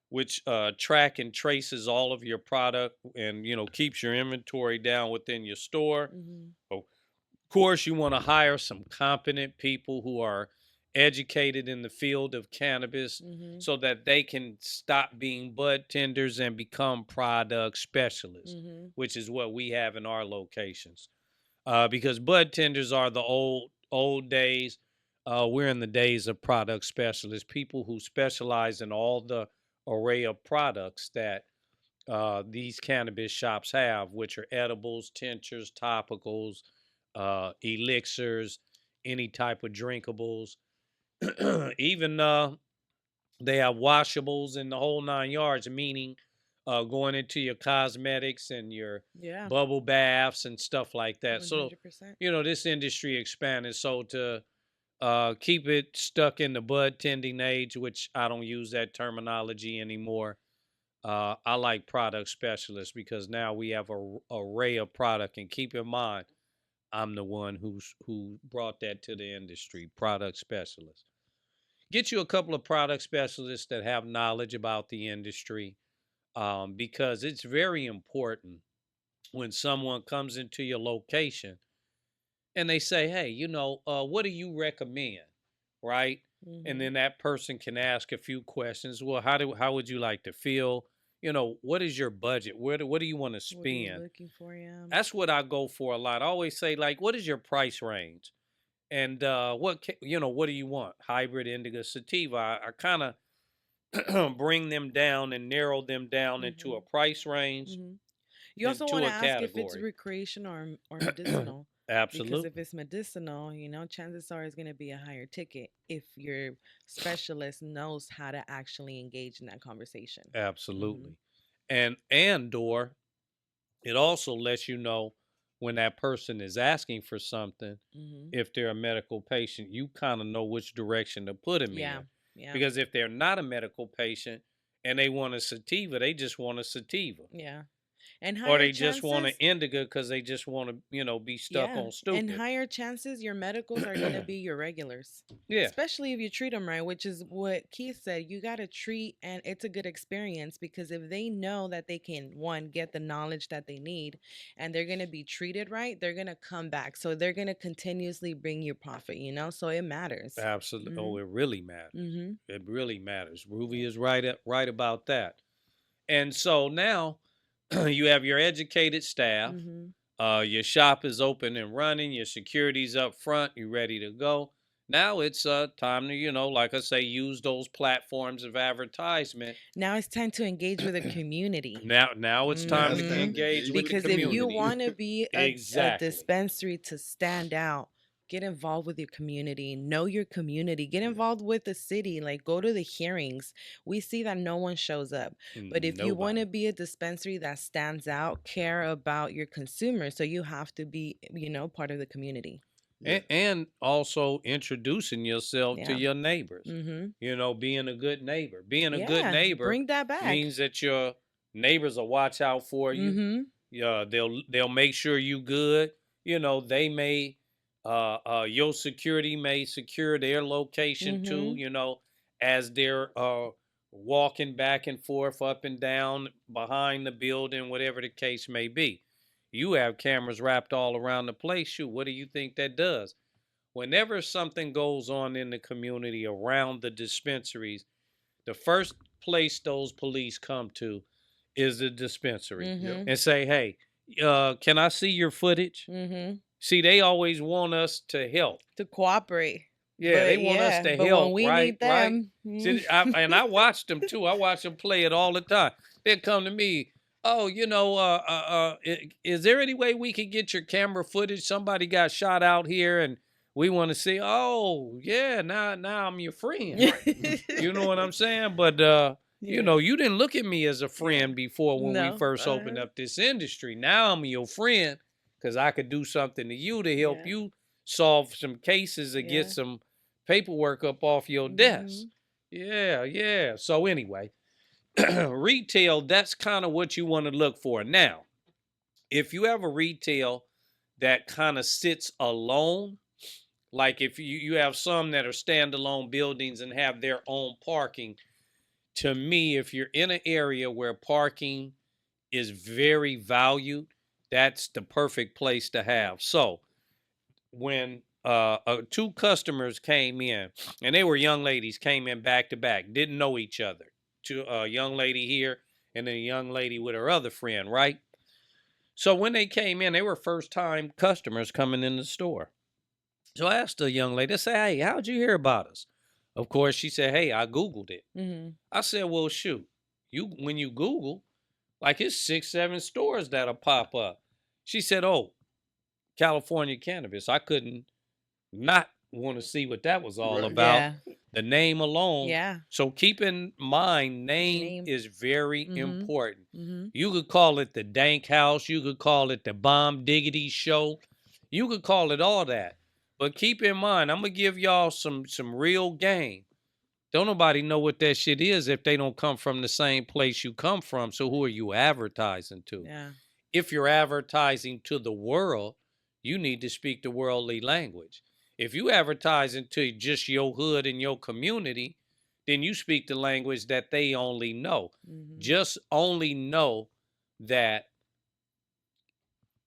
which track and traces all of your product and keeps your inventory down within your store. Mm-hmm. Of course, you want to hire some competent people who are educated in the field of cannabis Mm-hmm. so that they can stop being bud tenders and become product specialists, Mm-hmm. which is what we have in our locations. Because bud tenders are the old days. We're in the days of product specialists, people who specialize in all the array of products that these cannabis shops have, which are edibles, tinctures, topicals, elixirs, any type of drinkables. Even they have washables in the whole 9 yards, meaning going into your cosmetics and your Yeah. bubble baths and stuff like that. So, 100%. this industry expanded. So to keep it stuck in the bud tending age, which I don't use that terminology anymore. I like product specialists because now we have a array of product. And keep in mind, I'm the one who brought that to the industry. Product specialist. Get you a couple of product specialists that have knowledge about the industry, because it's very important when someone comes into your location and they say, "Hey, what do you recommend?" Right? And Mm-hmm. then that person can ask a few questions. Well, how would you like to feel? What is your budget? What do you want to What are you spend? looking for? Yeah. That's what I go for a lot. I always say, like, what is your price range? And what do you want? Hybrid, indica, sativa. I kind of bring them down and narrow them down into a Mm-hmm. price range Mm-hmm. You also want into to a ask if it's category. recreational or medicinal. Because if Absolutely. it's medicinal, chances are it's going to be a higher ticket if your specialist knows how to actually engage in that conversation. Mm-hmm. Absolutely. And or it also lets you know when that person is asking for something, Mm-hmm. if they're a medical patient, you kind of know which direction to put them Yeah. in. Yeah. Because if they're not a medical patient and they want a sativa, they just want a sativa. Yeah. And Or higher they just want an chances, indica because they just want to, be stuck yeah, on and stupid. higher chances your medicals are going to be your regulars. Yeah, Especially if you treat them right, which is what Keith said. You got to treat, and it's a good experience because if they know that they can, one, get the knowledge that they need and they're going to be treated right, they're going to come back. So they're going to continuously bring you profit. So it matters. absolutely. Oh, Mm it really matters. hmm. Mm hmm. It really matters. Ruby is right about that. And so now you have your educated staff. Mm hmm. Your shop is open and running. Your security's up front. You ready to go. Now it's time to, like I say, use those platforms of advertisement. Now it's time to engage with the community. Now it's Now time it's to time Hmm. to engage engage with with the the Because if you community. community. want to be a Exactly. dispensary to stand out, get involved with your community, know your community, get Yeah. involved with the city, like go to the hearings. We see that no one shows up. But if you want to Nobody. be a dispensary that stands out, care about your consumers, so you have to be, part of the community. Yeah. And also introducing yourself to Yeah. your neighbors. Mhm. Being a good neighbor. Being a good Yeah, neighbor bring that back. means that your neighbors will watch out for you. Mhm. Yeah, they'll make sure you good. They may your security may secure their location too, Mhm. as they're walking back and forth up and down behind the building, whatever the case may be. You have cameras wrapped all around the place. Shoot, what do you think that does? Whenever something goes on in the community around the dispensaries, the first place those police come to is the dispensary Yep. Mhm. and say, "Hey, can I see your footage?" Mhm. See, they always want us to help. To cooperate. Yeah, they But want us yeah, to but when help, we right? need Right. them, See, I watched them too. I watch them play it all the time. They come to me. Oh, is there any way we could get your camera footage? Somebody got shot out here, and we want to see. Oh, yeah. Now I'm your friend. Right. You know what I'm saying? But yeah. you didn't look at me as a Yeah. friend before when we No. first opened up this industry. Now I'm your friend because I could do something to you to help Yeah. you solve some cases or get Yeah. some paperwork up off your desk. Mhm. Yeah, yeah. So anyway, retail, that's kind of what you want to look for. Now, if you have a retail that kind of sits alone, like if you have some that are standalone buildings and have their own parking, to me, if you're in an area where parking is very valued, that's the perfect place to have. So when two customers came in, and they were young ladies, came in back to back, didn't know each other. To a young lady here and then a young lady with her other friend, right? So when they came in, they were first time customers coming in the store. So I asked the young lady, I said, "Hey, how'd you hear about us?" Of course, she said, "Hey, I Googled it." Mhm. I said, "Well, shoot, when you Google, like it's 6, 7 stores that'll pop up." She said, "Oh, California Cannabis." I couldn't not want to see what that was all Right. about. Yeah. The name alone. Yeah. So keep in mind, name Name. is very Mhm. important. Mhm. You could call it the Dank House. You could call it the Bomb Diggity Show. You could call it all that. But keep in mind, I'm gonna give y'all some real game. Don't nobody know what that shit is if they don't come from the same place you come from. So who are you advertising to? Yeah. If you're advertising to the world, you need to speak the worldly language. If you advertising to just your hood and your community, then you speak the language that they only know. Mhm. Just only know that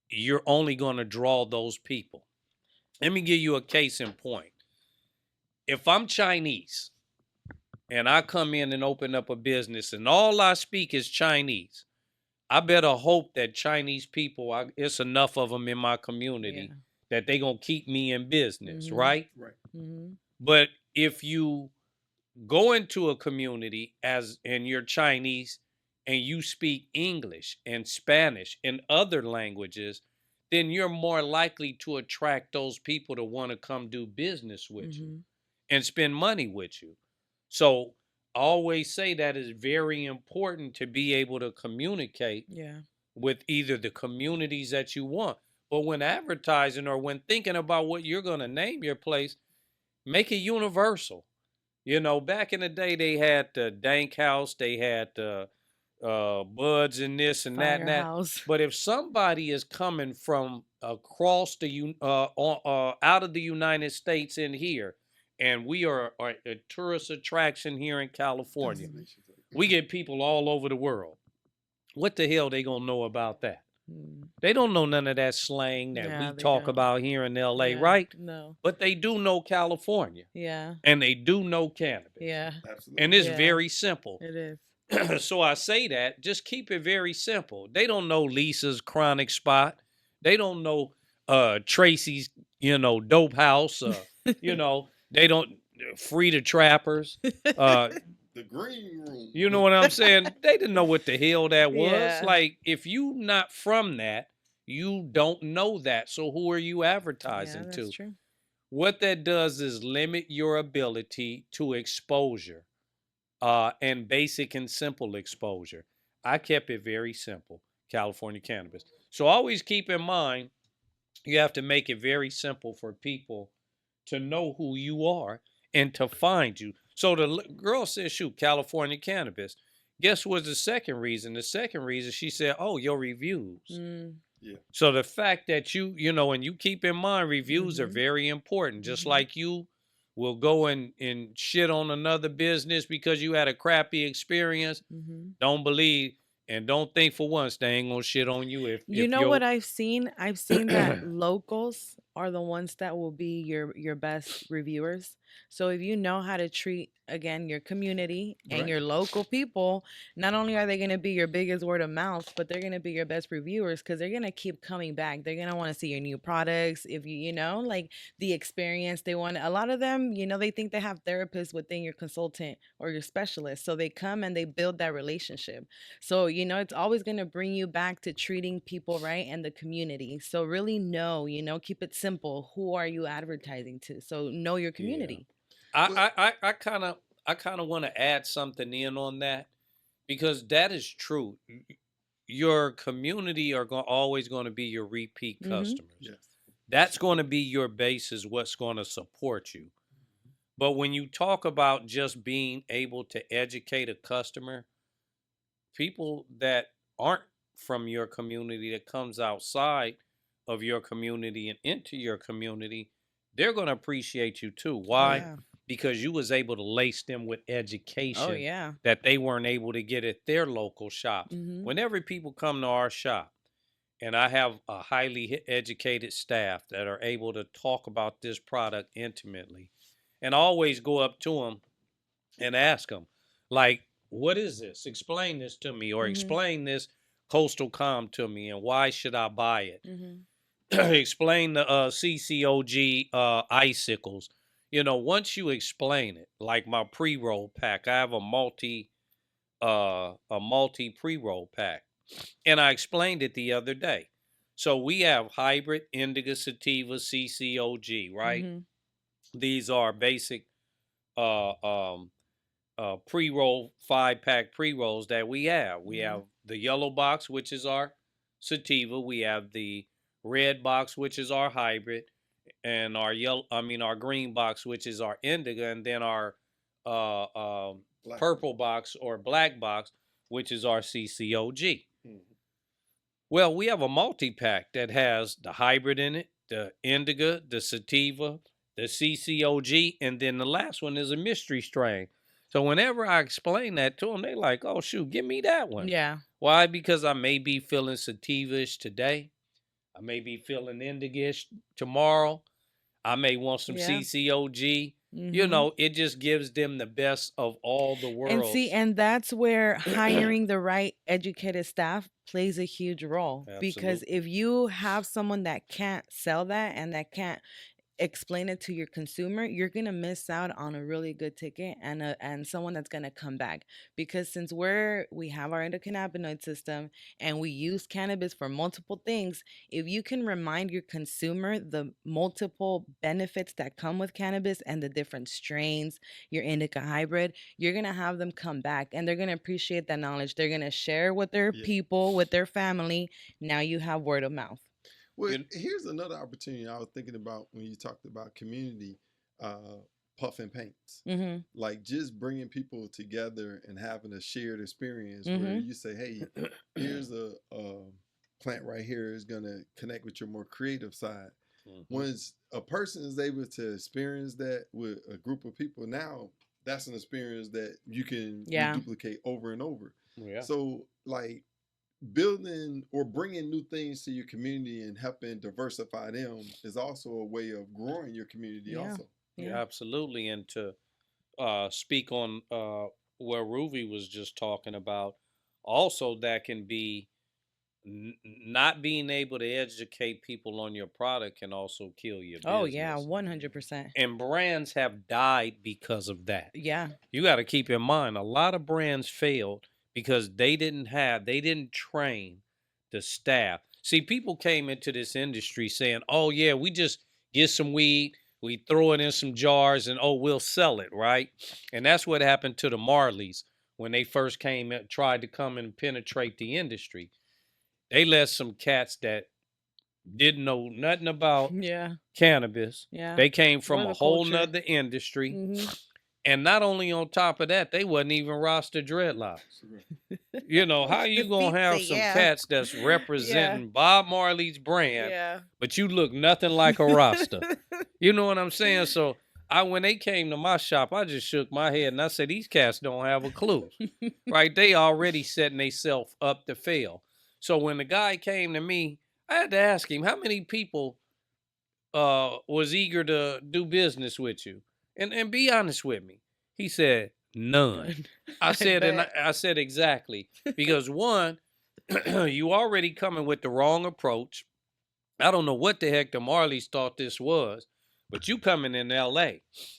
you're only going to draw those people. Let me give you a case in point. If I'm Chinese and I come in and open up a business and all I speak is Chinese, I better hope that Chinese people, it's enough of them in my Yeah. community that they gonna keep me in business, Mhm. right? Right. Mhm. But if you go into a community as and you're Chinese and you speak English and Spanish and other languages, then you're more likely to attract those people to want to come do business with you Mhm. and spend money with you. So I always say that is very important to be able to communicate Yeah. with either the communities that you want. But when advertising or when thinking about what you're going to name your place, make it universal. Back in the day, they had the Dank House, they had the Buds and this and that and that. Firehouse. But if somebody is coming from across out of the United States in here, and we are a tourist attraction here in California, Mhm. Destinations. we get people all over the world. What the hell they gonna know about that? Mm. They don't know none of that slang that Yeah, we they talk don't. about here in LA, Yeah. right? No. But they do know California Yeah. and they do know cannabis. Yeah. And Absolutely. it's Yeah. very simple. It is. So I say that, just keep it very simple. They don't know Lisa's chronic spot. They don't know Tracy's, dope house. You know, They don't free the trappers. Uh, The green room. you know what I'm saying? They didn't know what the hell that was. Yeah. Like, if you not from that, you don't know that. So who are you Yeah, advertising that's to? true. What that does is limit your ability to exposure, and basic and simple exposure. I kept it very simple, California cannabis. So always keep in mind, you have to make it very simple for people to know who you are and to find you. So the girl said, shoot, California cannabis. Guess what's the second reason? The second reason, she said, oh, your reviews. Mm, Yeah. So the fact that and you keep in mind, reviews are mhm, very important. Just mhm, like you will go and shit on another business because you had a crappy experience. mhm. Don't believe and don't think for once they ain't gonna shit on you You if know what you're I've seen? I've seen that locals are the ones that will be your best reviewers. So if you know how to treat again your community and right. your local people, not only are they going to be your biggest word of mouth, but they're going to be your best reviewers because they're going to keep coming back. They're going to want to see your new products. If like the experience they want, a lot of them, they think they have therapists within your consultant or your specialist. So they come and they build that relationship. So, it's always going to bring you back to treating people right and the community. So, really know, keep it simple. Who are you advertising to? So, know your Yeah. community. But I kind of want to add something in on that because that is true. Your community are always going to be your repeat Mm-hmm. customers. yes. That's going to be your basis, what's going to support you. But when you talk about just being able to educate a customer, people that aren't from your community, that comes outside of your community and into your community, they're going to appreciate you too. Oh, Why? yeah. Because you was able to lace them with Oh, education yeah. that they weren't able to get at their local shops. Mm-hmm. Whenever people come to our shop, and I have a highly educated staff that are able to talk about this product intimately, and I always go up to them and ask them, like, what is this? Explain this to me, or Mm-hmm. explain this coastal calm to me, and why should I buy it? Mm-hmm. Explain the CCOG icicles. Once you explain it, like my pre-roll pack, I have a multi pre-roll pack, and I explained it the other day. So we have hybrid, indica, sativa, CCOG, right? Mm-hmm. These are basic uh, um, pre-roll 5-pack pre-rolls that we have. We Mm-hmm. have the yellow box, which is our sativa. We have the red box, which is our hybrid, and our green box, which is our indica, and then our uh, um, Black. purple box or black box, which is our CCOG. Mhm. Well, we have a multi-pack that has the hybrid in it, the indica, the sativa, the CCOG, and then the last one is a mystery strain. So whenever I explain that to them, they like, "Oh shoot, give me that one." Yeah. Why? Because I may be feeling sativa-ish today. I may be feeling indica-ish tomorrow. I may want some Yeah. CCOG. Mm-hmm. It just gives them the best of all the And see, worlds. and that's where hiring the right educated staff plays a huge role. Because Absolutely. if you have someone that can't sell that and that can't explain it to your consumer, you're gonna miss out on a really good ticket and someone that's gonna come back. Because since we have our endocannabinoid system and we use cannabis for multiple things, if you can remind your consumer the multiple benefits that come with cannabis and the different strains, your indica hybrid, you're gonna have them come back and they're gonna appreciate that knowledge. They're gonna share with their Yeah. people, with their family. Now you have word of mouth. Well, You, here's another opportunity I was thinking about when you talked about community puff and paints. Mm-hmm. Like just bringing people together and having a shared experience where Mm-hmm. you say, hey, here's a plant right here is going to connect with your more creative side. Mhm. Once a person is able to experience that with a group of people, now that's an experience that you can Yeah. reduplicate over and over. Yeah. So, like, building or bringing new things to your community and helping diversify them is also a way of growing your community Yeah. also. Yeah, absolutely. And to speak on where Ruby was just talking about, also that can be not being able to educate people on your product can also kill your business. Oh yeah, 100%. And brands have died because of that. Yeah. You got to keep in mind, a lot of brands failed because they didn't train the staff. See, people came into this industry saying, "Oh yeah, we just get some weed, we throw it in some jars, and oh, we'll sell it, right?" And that's what happened to the Marleys when they first came and tried to come and penetrate the industry. They let some cats that didn't know nothing about Yeah. cannabis. Yeah. They came Or from a the whole culture. nother industry. Hmm. And not only on top of that, they wasn't even roster dreadlocks. You know, how you gonna have some cats that's Yeah. representing Bob Marley's brand, Yeah. but you look nothing like a roster? You know what I'm saying? So when they came to my shop, I just shook my head and I said, these cats don't have a clue. Right? They already setting themselves up to fail. So when the guy came to me, I had to ask him, how many people was eager to do business with you? And be honest with me. He said, none. I said, and bet. I said exactly. Because one, you already coming with the wrong approach. I don't know what the heck the Marleys thought this was, but you coming in LA.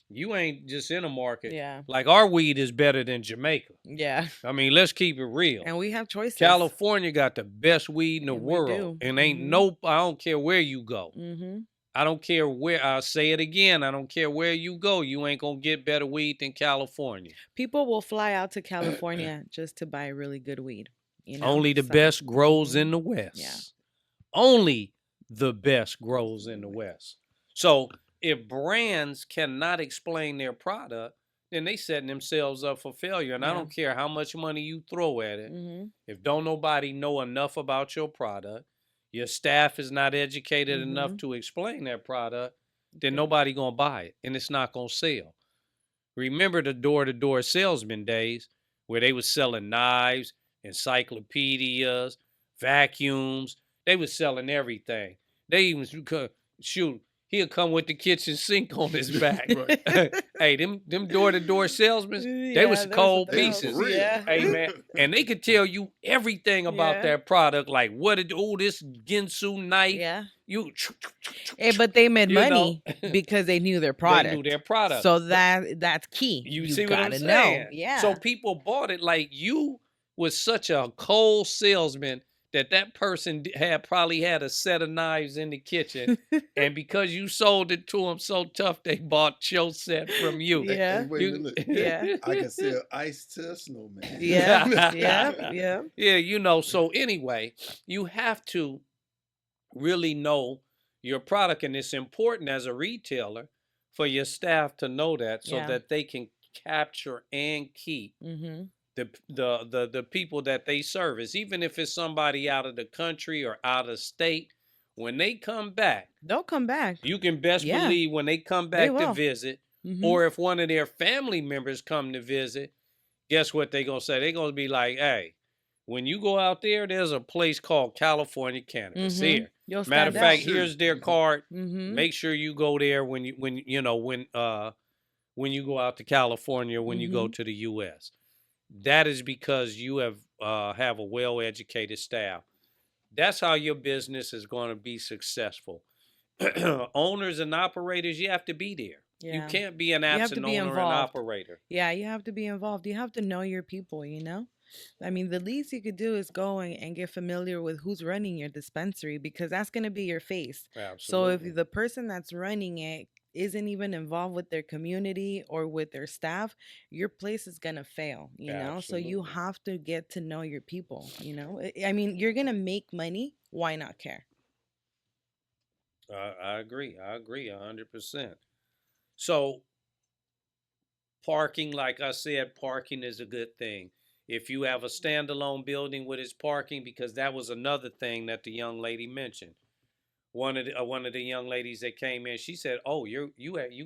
You ain't just in a market. Yeah. Like our weed is better than Jamaica. Yeah. I mean, let's keep it real. And we have choices. California got the best weed in the And we world. do. And ain't I don't care where you go. Mm-hmm. I don't care where, I'll say it again, I don't care where you go, you ain't gonna get better weed than California. People will fly out to California just to buy really good weed. You know? Only the So, best grows mhm. in the West. Yeah. Only the best grows in the West. So if brands cannot explain their product, then they setting themselves up for failure. And I Yeah. don't care how much money you throw at it. Mm-hmm. If don't nobody know enough about your product, your staff is not educated enough Mhm. to explain their product, then nobody gonna buy it and it's not gonna sell. Remember the door-to-door salesman days where they was selling knives, encyclopedias, vacuums. They was selling everything. They even shoot. He'll come with the kitchen sink on his back. Hey, them door-to-door salesmen, they was cold pieces. Yeah. Hey man, and they could tell you everything about Yeah. their product, like what it this Ginsu knife. Yeah. You But they made you know, money because they knew their they product. knew their product. So that's key. You You see what I'm gotta saying? know. Yeah. So people bought it like you was such a cold salesman that person probably had a set of knives in the kitchen, and because you sold it to them so tough, they bought your set from you. Yeah. Hey, wait a minute, look. Yeah. I can sell ice to a snowman. Yeah. Yeah. Yeah. Yeah, you know. So anyway, you have to really know your product, and it's important as a retailer for your staff to know that so Yeah. that they can capture and keep Mm-hmm. the people that they service, even if it's somebody out of the country or out of state. When they come back, They'll come back. you can best Yeah. believe when they come They back to will. visit, Mm-hmm. or if one of their family members come to visit, guess what they gonna say? They gonna be like, "Hey, when you go out there, there's a place called California Cannabis Mm-hmm. here." You'll Matter stand of out. fact, here's their card. Mm-hmm. Make sure you go there when you go out to California, when you go Mhm. to the U.S. That is because you have a well-educated staff. That's how your business is going to be successful. Owners and operators, you have to be there. You Yeah. can't be an have to absent be owner and involved. operator. Yeah, you have to be involved. You have to know your people, you know? I mean, the least you could do is go and get familiar with who's running your dispensary because that's going to be your face. So Absolutely. if the person that's running it isn't even involved with their community or with their staff, your place is going to fail, you know? So you Absolutely. have to get to know your people, you know? I mean, you're going to make money. Why not care? I agree. I agree 100%. So parking, like I said, parking is a good thing. If you have a standalone building with its parking, because that was another thing that the young lady mentioned. One of the young ladies that came in, she said, "Oh, you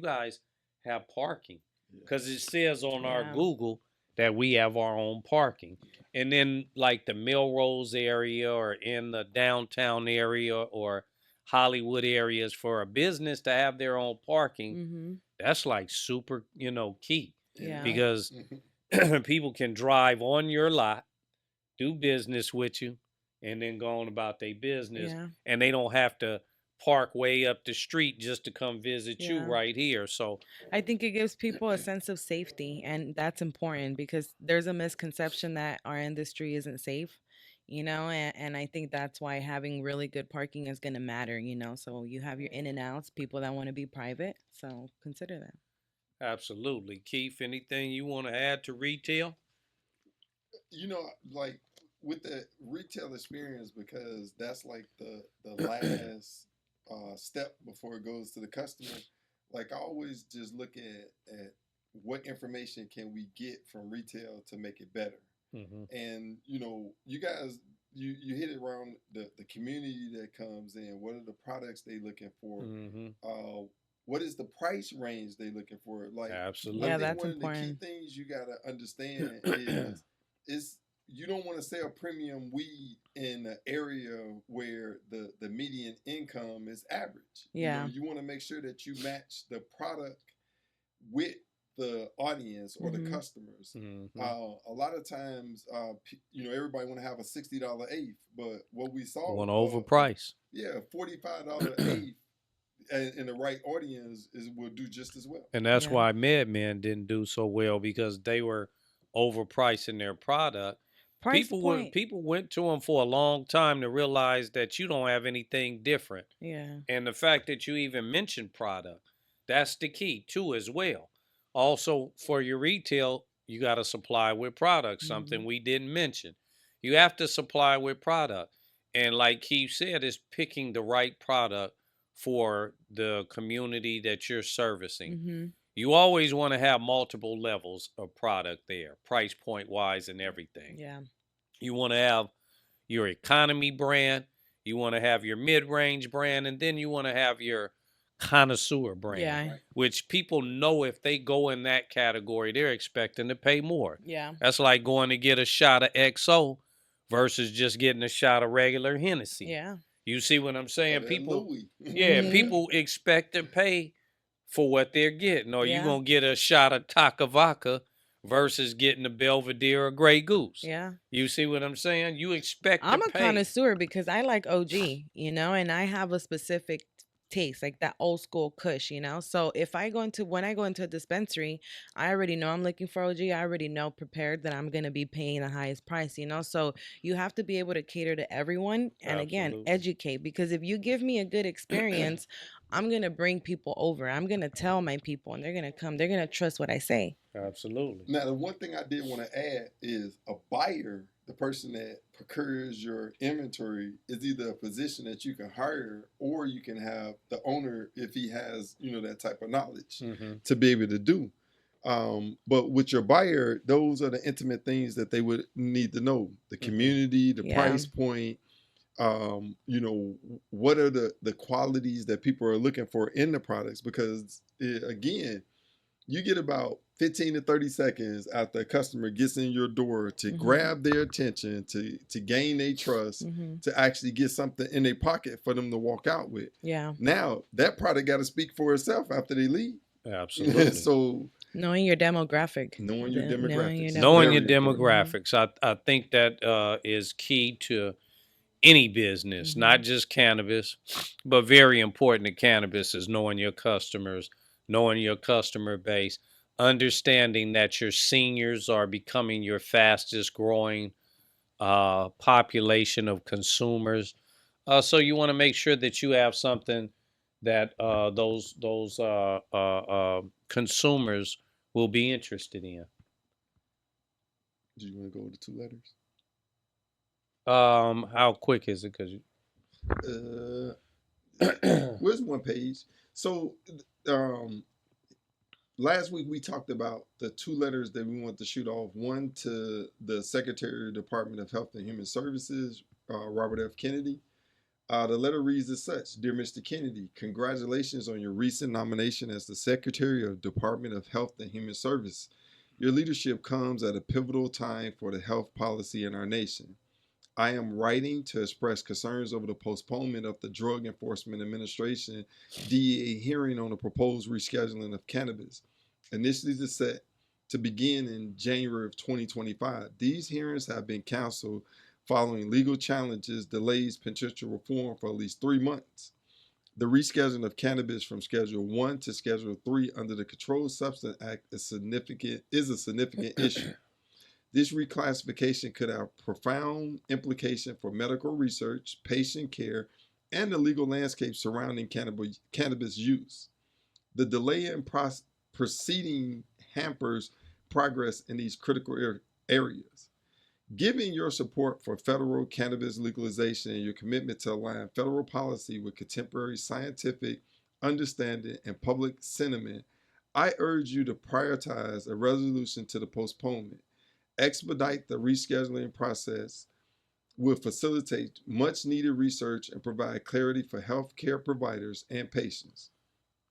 guys have parking," because it says on our Yeah. Google that we have our own parking. And then like the Melrose area or in the downtown area or Hollywood areas, for a business to have their own parking, Mm-hmm. that's like super, key, Yeah. because people can drive on your lot, do business with you, and then go on about their business, Yeah. and they don't have to park way up the street just to come visit you Yeah. right here. So I think it gives people a sense of safety, and that's important because there's a misconception that our industry isn't safe, and I think that's why having really good parking is going to matter. So you have your in and outs, people that want to be private. So consider that. absolutely. Keith, anything you want to add to retail? Like with the retail experience, because that's like the last step before it goes to the customer. Like I always just look at what information can we get from retail to make it better. Mm-hmm. And you guys, you hit it around the community that comes in. What are the products they looking for? Mm-hmm. What is the price range they looking for? Like I Absolutely. Yeah, think that's one of the key important. things you gotta understand is you don't want to sell premium weed in an area where the median income is average. Yeah. You want to make sure that you match the product with the audience or the Mhm. customers. Mm-hmm. A lot of times, everybody want to have a $60 eighth, but what we saw, Want to overprice. $45 eighth in the right audience will do just as well. And that's Yeah. why MedMen didn't do so well, because they were overpricing their product. Price point. People went to them for a long time to realize that you don't have anything different. Yeah. And the fact that you even mentioned product, that's the key too as well. Also, for your retail, you got to supply with product, something Mhm. we didn't mention. You have to supply with product. And like Keith said, is picking the right product for the community that you're servicing. Mhm. You always want to have multiple levels of product there, price point wise and everything. Yeah. You want to have your economy brand, you want to have your mid-range brand, and then you want to have your connoisseur brand, Yeah. which people know if they go in that category, they're expecting to pay more. Yeah. That's like going to get a shot of XO versus just getting a shot of regular Hennessy. Yeah. You see what I'm Or saying? that People, Louis. yeah, Mhm. people expect to pay for what they're getting. Or you Yeah. gonna get a shot of Taka Vodka versus getting a Belvedere or Grey Goose. Yeah. You see what I'm saying? You expect to I'm a pay. connoisseur because I like OG, and I have a specific taste, like that old school kush. So if I go into when I go into a dispensary, I already know I'm looking for OG. I already know prepared that I'm gonna be paying the highest price. So you have to be able to cater to everyone and again Absolutely. educate because if you give me a good experience, I'm gonna bring people over. I'm gonna tell my people and they're gonna come, they're gonna trust what I say. Absolutely. Now, the one thing I did want to add is a buyer, the person that procures your inventory, is either a position that you can hire or you can have the owner if he has, that type of knowledge Mm-hmm. to be able to do. But with your buyer, those are the intimate things that they would need to know: the Mm-hmm. community, the Yeah. price point. What are the qualities that people are looking for in the products? Because again, you get about 15 to 30 seconds after a customer gets in your door to Mhm. grab their attention, to gain their trust, Mhm. to actually get something in their pocket for them to walk out with. Yeah. Now, that product got to speak for itself after they leave. Absolutely. So, Knowing your demographic. knowing your Knowing your demographics. Knowing your Very important. demographics, I think that is key to any business, not Mhm. just cannabis, but very important to cannabis is knowing your customers, knowing your customer base, understanding that your seniors are becoming your fastest growing population of consumers. So you want to make sure that you have something that those consumers will be interested in. Do you want to go with the two letters? How quick is it? Because Where's one page? So, um, last week we talked about the two letters that we want to shoot off. One to the Secretary of the Department of Health and Human Services, Robert F. Kennedy. The letter reads as such: Dear Mr. Kennedy, congratulations on your recent nomination as the Secretary of the Department of Health and Human Service. Your leadership comes at a pivotal time for the health policy in our nation. I am writing to express concerns over the postponement of the Drug Enforcement Administration DEA hearing on the proposed rescheduling of cannabis, initially set to begin in January of 2025. These hearings have been canceled following legal challenges, delays potential reform for at least 3 months. The rescheduling of cannabis from Schedule 1 to Schedule 3 under the Controlled Substance Act is a significant issue. This reclassification could have profound implication for medical research, patient care, and the legal landscape surrounding cannabis use. The delay in proceeding hampers progress in these critical areas. Given your support for federal cannabis legalization and your commitment to align federal policy with contemporary scientific understanding and public sentiment, I urge you to prioritize a resolution to the postponement. Expedite the rescheduling process will facilitate much needed research and provide clarity for healthcare providers and patients.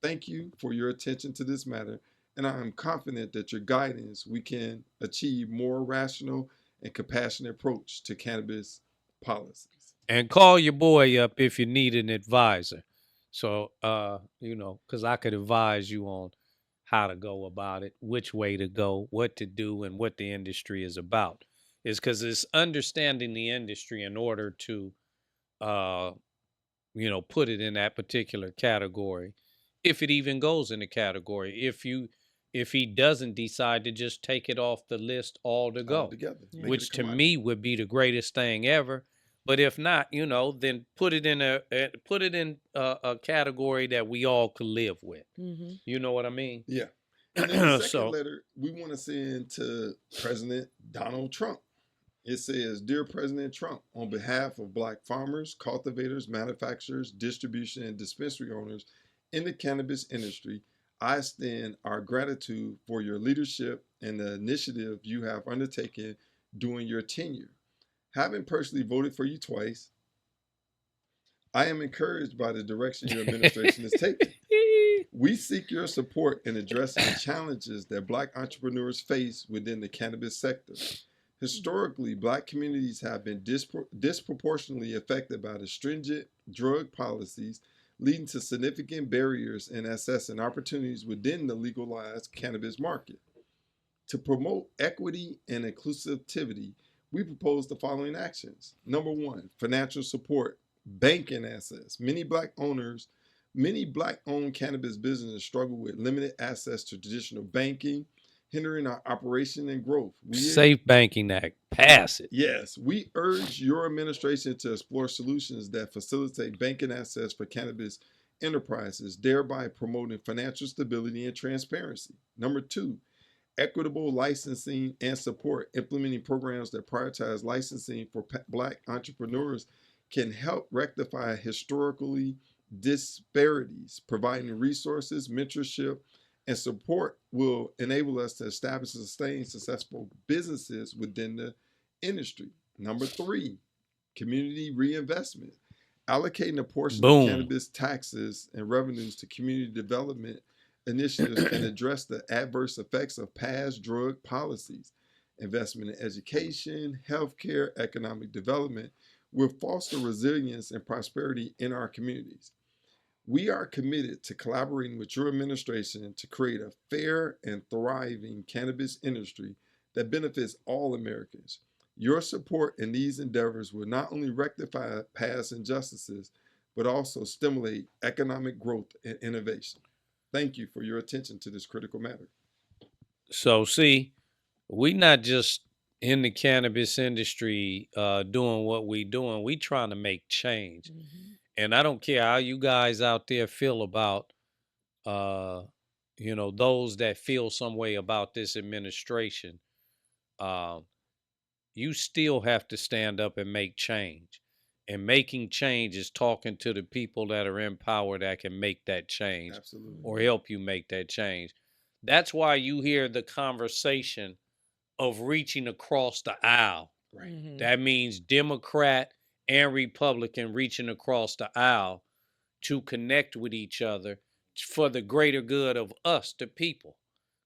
Thank you for your attention to this matter, and I am confident that your guidance we can achieve more rational and compassionate approach to cannabis policies. And call your boy up if you need an advisor. So, because I could advise you on how to go about it, which way to go, what to do, and what the industry is about. Is because it's understanding the industry in order to, uh, put it in that particular category, if it even goes in the category. If he doesn't decide to just take it off the list all to go, Altogether, Yeah. make it a which to commodity. me would be the greatest thing ever. But if not, then put it in a category that we all could live with. Mm-hmm. You know what I mean? Yeah. And then the second So- letter we want to send to President Donald Trump. It says, Dear President Trump, on behalf of Black farmers, cultivators, manufacturers, distribution, and dispensary owners in the cannabis industry, I extend our gratitude for your leadership and the initiative you have undertaken during your tenure. Having personally voted for you twice, I am encouraged by the direction your administration is taking. We seek your support in addressing the challenges that Black entrepreneurs face within the cannabis sector. Historically, Black communities have been disproportionately affected by the stringent drug policies, leading to significant barriers in accessing opportunities within the legalized cannabis market. To promote equity and inclusivity, we propose the following actions. Number 1, financial support, banking access. Many Black-owned cannabis businesses struggle with limited access to traditional banking, hindering our operation and growth. Safe Banking Act, pass it. Yes, we urge your administration to explore solutions that facilitate banking access for cannabis enterprises, thereby promoting financial stability and transparency. Number 2, equitable licensing and support. Implementing programs that prioritize licensing for Black entrepreneurs can help rectify historically disparities. Providing resources, mentorship, and support will enable us to establish and sustain successful businesses within the industry. Number 3, community reinvestment. Allocating a portion Boom. of cannabis taxes and revenues to community development initiatives can address the adverse effects of past drug policies. Investment in education, healthcare, economic development will foster resilience and prosperity in our communities. We are committed to collaborating with your administration to create a fair and thriving cannabis industry that benefits all Americans. Your support in these endeavors will not only rectify past injustices, but also stimulate economic growth and innovation. Thank you for your attention to this critical matter. So see, we not just in the cannabis industry doing what we doing. We trying to make change. Mm-hmm. And I don't care how you guys out there feel about those that feel some way about this administration. Um, you still have to stand up and make change. And making change is talking to the people that are in power that can make that change Absolutely. or help you make that change. That's why you hear the conversation of reaching across the aisle. Right. Mm-hmm. That means Democrat and Republican reaching across the aisle to connect with each other for the greater good of us, the people,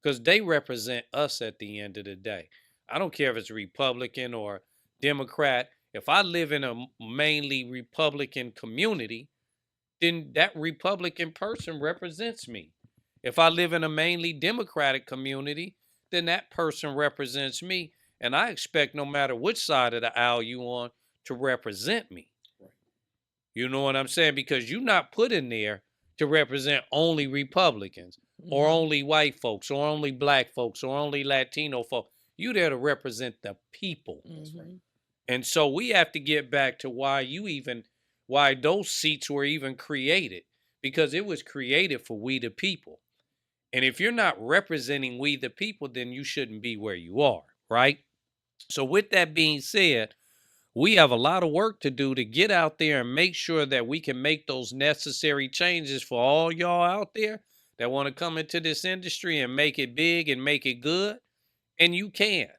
because they represent us at the end of the day. I don't care if it's Republican or Democrat. If I live in a mainly Republican community, then that Republican person represents me. If I live in a mainly Democratic community, then that person represents me. And I expect no matter which side of the aisle you on, to represent me. Right. You know what I'm saying? Because you're not put in there to represent only Republicans or Mhm. only white folks or only black folks or only Latino folks. You there to represent the people. That's right. Mhm. And so we have to get back to why those seats were even created, because it was created for we the people. And if you're not representing we the people, then you shouldn't be where you are, right? So with that being said, we have a lot of work to do to get out there and make sure that we can make those necessary changes for all y'all out there that want to come into this industry and make it big and make it good. And you can.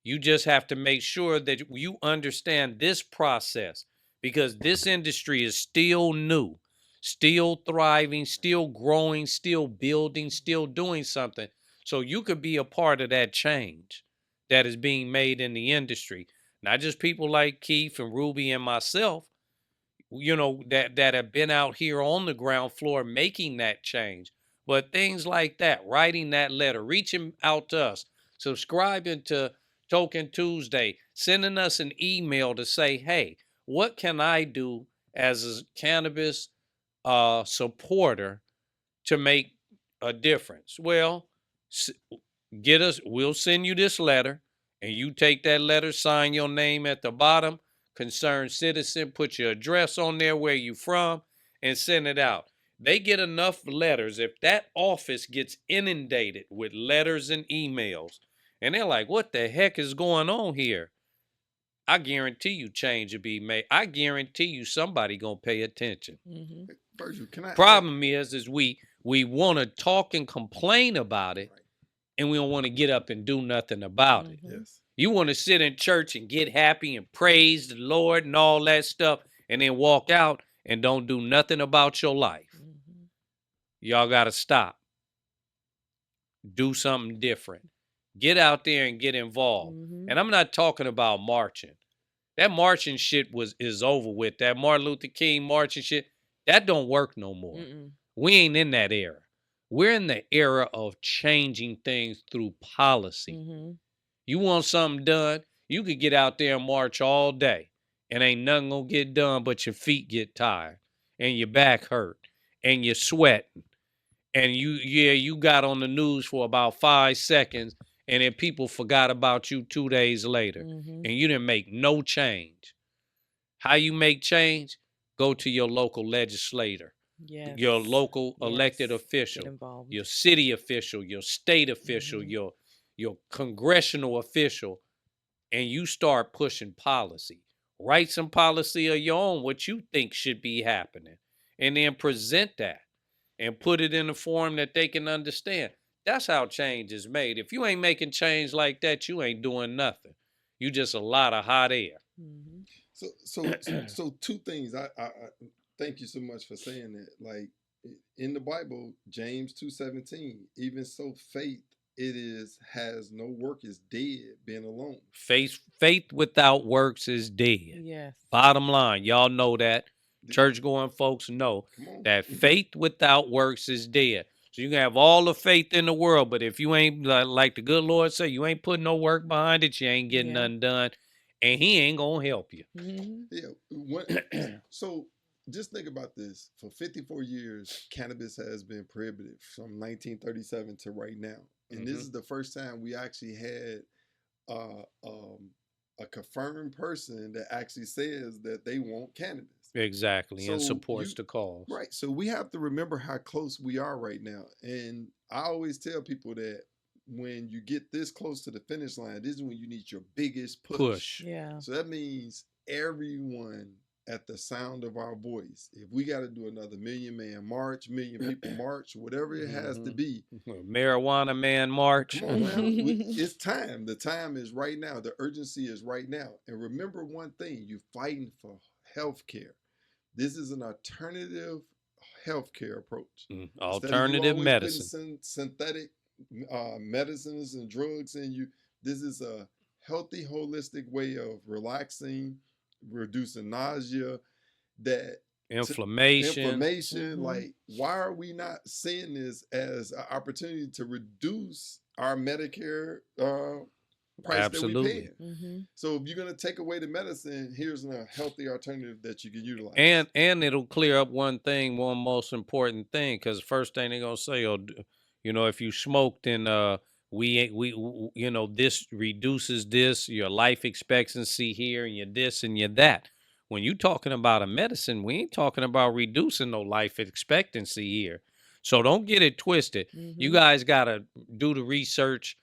You just have to make sure that you understand this process, because this industry is still new, still thriving, still growing, still building, still doing something. So you could be a part of that change that is being made in the industry. Not just people like Keith and Ruby and myself, that have been out here on the ground floor making that change, but things like that, writing that letter, reaching out to us, subscribing to Token Tuesday, sending us an email to say, hey, what can I do as a cannabis supporter to make a difference? Well, we'll send you this letter, and you take that letter, sign your name at the bottom, concerned citizen, put your address on there, where you from, and send it out. They get enough letters. If that office gets inundated with letters and emails, and they're like, what the heck is going on here? I guarantee you change will be made. I guarantee you somebody gonna pay attention. Mhm. Virgil, can I add? Problem is we want to talk and complain about it, Right. and we don't want to get up and do nothing about it. Mhm. Yes. You want to sit in church and get happy and praise the Lord and all that stuff, and then walk out and don't do nothing about your life. Mhm. Y'all got to stop. Do something different. Get out there and get involved. Mhm. And I'm not talking about marching. That marching shit is over with. That Martin Luther King marching shit, that don't work no more. Mm-mm. We ain't in that era. We're in the era of changing things through policy. Mhm. You want something done, you could get out there and march all day, and ain't nothing gonna get done but your feet get tired and your back hurt and you're sweating. And you got on the news for about 5 seconds, and then people forgot about you 2 days later, Mhm. and you didn't make no change. How you make change? Go to your local legislator, Yes. your local elected Yes. Get official, involved. your city official, your state official, Mhm. your congressional official, and you start pushing policy. Write some policy of your own, what you think should be happening, and then present that and put it in a form that they can understand. That's how change is made. If you ain't making change like that, you ain't doing nothing. You just a lot of hot air. Mhm. So two things. I thank you so much for saying that. Like in the Bible, James 2:17, even so faith it is has no work is dead, being alone. Faith without works is dead. Yes. Bottom line, y'all know that. The- Church going folks know Come on. that faith without works is dead. So you can have all the faith in the world, but if you ain't, like the good Lord say, you ain't putting no work behind it, you ain't getting Yeah. nothing done, and He ain't gonna help you. Mhm. Yeah. So just think about this. For 54 years, cannabis has been prohibited from 1937 to right now. And this Mhm. is the first time we actually had uh, um, a confirmed person that actually says that they want cannabis. Exactly, and So supports you the cause. right. So we have to remember how close we are right now. And I always tell people that when you get this close to the finish line, this is when you need your biggest push. Yeah. So that means everyone at the sound of our voice. If we got to do another Million Man March, million people march, whatever it has to Mhm. be, Marijuana Man March. come on now. It's time. The time is right now. The urgency is right now. And remember one thing, you're fighting for health care. This is an alternative healthcare approach. Instead of you Alternative always medicine. putting synthetic medicines and drugs in you, this is a healthy, holistic way of relaxing, reducing nausea, that Inflammation. inflammation. Mhm. Like, why are we not seeing this as an opportunity to reduce our Medicare price that we Absolutely. paying. Mm-hmm. So if you're gonna take away the medicine, here's a healthy alternative that you can utilize. And it'll clear up one thing, one most important thing, because first thing they're gonna say, oh, if you smoked and we ain't this reduces this your life expectancy here, and you're this and you're that. When you talking about a medicine, we ain't talking about reducing no life expectancy here. So don't get it twisted. You Mm-hmm. guys gotta do the research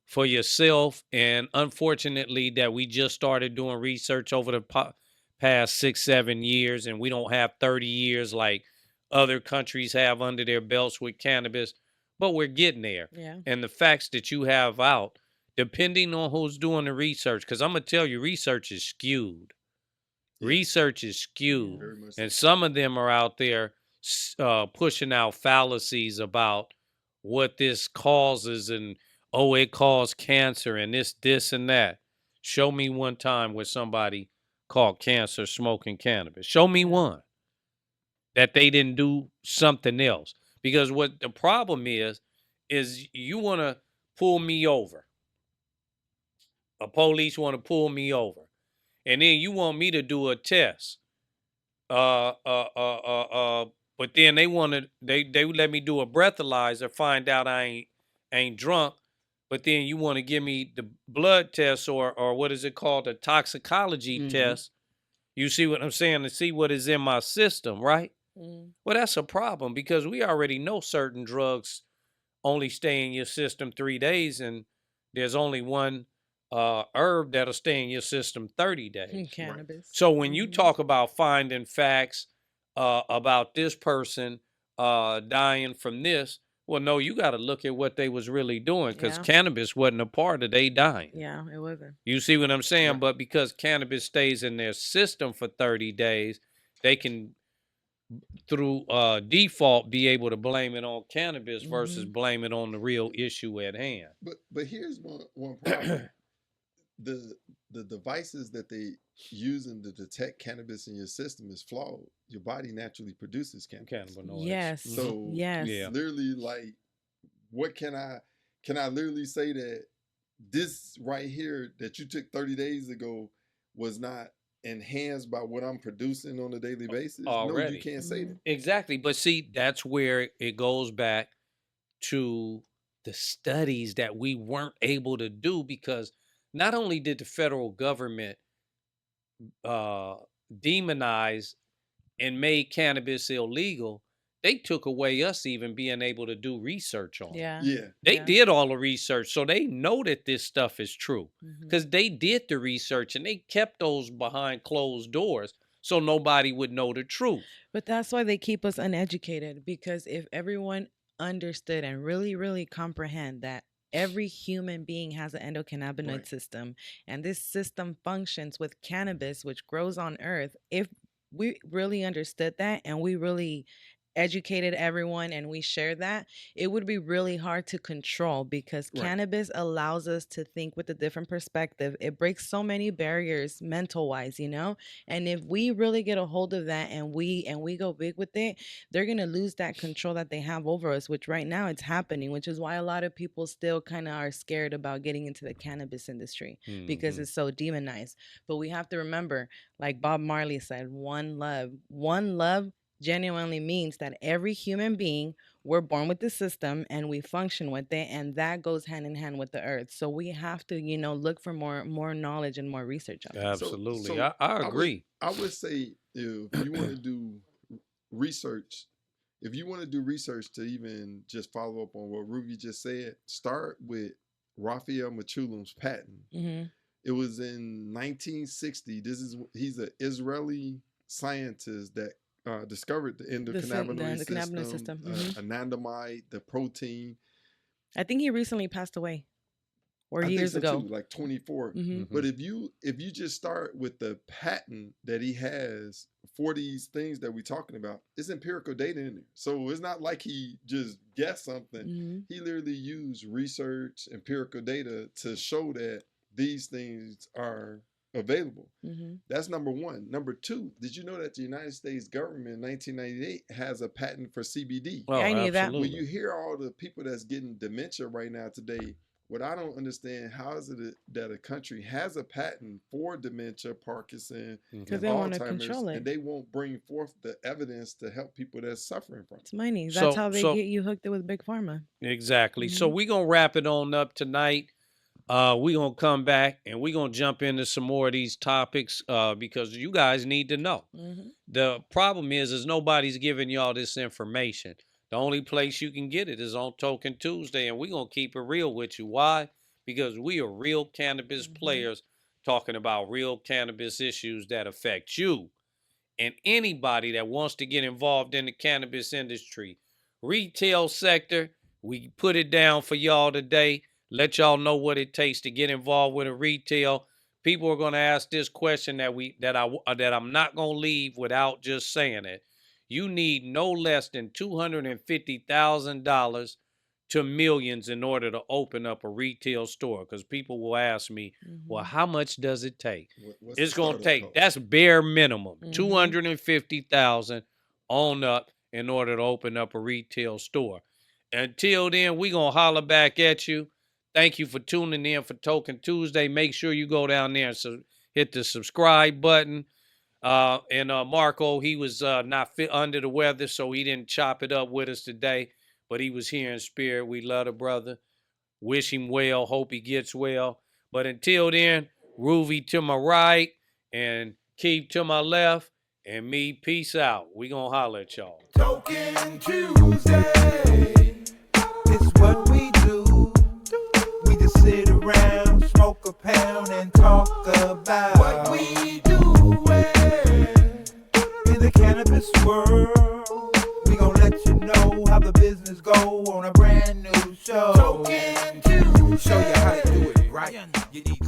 for yourself, and unfortunately, that we just started doing research over the past 6 7 years, and we don't have 30 years like other countries have under their belts with cannabis, but we're getting there. Yeah. And the facts that you have out, depending on who's doing the research, because I'm gonna tell you, research is skewed. Yes, Research is skewed, very much so. and some of them are out there pushing out fallacies about what this causes, and oh, it caused cancer and this and that. Show me one time where somebody caught cancer smoking cannabis. Show me Yeah. one that they didn't do something else. Because what the problem is you want to pull me over. A police want to pull me over, and then you want me to do a test. Uh, uh, uh, uh, uh, but then they let me do a breathalyzer, find out I ain't drunk. But then you want to give me the blood test, or what is it called, the toxicology test. You see what I'm saying? To see what is in my system, right? Mm-hmm. Well, that's a problem, because we already know certain drugs only stay in your system 3 days, and there's only one herb that'll stay in your system 30 days. Cannabis. So when you Mhm. talk about finding facts about this person dying from this, well, no, you got to look at what they was really doing, because Yeah. cannabis wasn't a part of they dying. Yeah, it wasn't. You see what I'm saying? Right. But because cannabis stays in their system for 30 days, they can, through default, be able to blame it on cannabis versus Mm-hmm. blame it on the real issue at hand. But here's one problem. the the devices that they using to detect cannabis in your system is flawed. Your body naturally produces cannabis. Cannabinoids. Yes. Mhm. So Yes. Yeah. literally, like, what can I literally say that this right here that you took 30 days ago was not enhanced by what I'm producing on a daily basis? No, you Already. can't say Mhm. that. Exactly. But see, that's where it goes back to the studies that we weren't able to do, because not only did the federal government uh, demonize and made cannabis illegal, they took away us even being able to do research on it. Yeah. Yeah. They Yeah. did all the research, so they know that this stuff is true, Mhm. because they did the research and they kept those behind closed doors so nobody would know the truth. But that's why they keep us uneducated, because if everyone understood and really, really comprehend that every human being has an endocannabinoid Right. system, and this system functions with cannabis, which grows on earth, if we really understood that and we really educated everyone and we share that, it would be really hard to control, because Right. cannabis allows us to think with a different perspective. It breaks so many barriers mental wise, and if we really get a hold of that and we go big with it, they're going to lose that control that they have over us, which right now it's happening, which is why a lot of people still kind of are scared about getting into the cannabis industry, because Mhm. it's so demonized. But we have to remember, like Bob Marley said, one love. One love genuinely means that every human being, we're born with the system and we function with it, and that goes hand in hand with the earth. So we have to look for more knowledge and more research on that. Absolutely. So I I would agree. I would say, if you want to do research, if you want to do research to even just follow up on what Ruby just said, start with Raphael Mechoulam's patent. Mm-hmm. It was in 1960. He's an Israeli scientist that discovered the endocannabinoid endocannabinoid system, system. Mhm. anandamide, the protein. I think he recently passed away, or I think years so ago. too, like 24. Mm-hmm. But if you just start with the patent that he has for these things that we're talking about, it's empirical data in there. So it's not like he just guessed something. Mm-hmm. He literally used research, empirical data to show that these things are available. Mm-hmm. That's number one. Number two, did you know that the United States government in 1998 has a patent for CBD? Oh, Yeah, I knew that. When absolutely. you hear all the people that's getting dementia right now today, what I don't understand, how is it that a country has a patent for dementia, Parkinson, Because and they want to Alzheimer's, control it. and they won't bring forth the evidence to help people that's suffering from it? It's money. That's So how they so get you hooked with big pharma. exactly. So Mhm. we're gonna wrap it on up tonight. We're gonna come back and we're gonna jump into some more of these topics because you guys need to know. Mhm. The problem is nobody's giving y'all this information. The only place you can get it is on Token Tuesday, and we're gonna keep it real with you. Why? Because we are real cannabis Mhm. players talking about real cannabis issues that affect you and anybody that wants to get involved in the cannabis industry. Retail sector, we put it down for y'all today. Let y'all know what it takes to get involved with a retail. People are going to ask this question that I'm not going to leave without just saying it. You need no less than $250,000 to millions in order to open up a retail store, because people will ask me, well, Mhm. how much does it take? What's It's the going to startup take, cost? that's bare minimum, Mhm. 250,000 on up in order to open up a retail store. Until then, we going to holler back at you. Thank you for tuning in for Token Tuesday. Make sure you go down there and hit the subscribe button. And Marco, he was not fit under the weather, so he didn't chop it up with us today, but he was here in spirit. We love the brother. Wish him well. Hope he gets well. But until then, Ruby to my right and Keith to my left, and me, peace out. We gonna holler at y'all. Token Tuesday, it's what we do. We just sit around, smoke a pound, and talk about what we do in the cannabis world. We gon' let you know how the business go on a brand new show. Token Tuesday, show you how to do it right. You need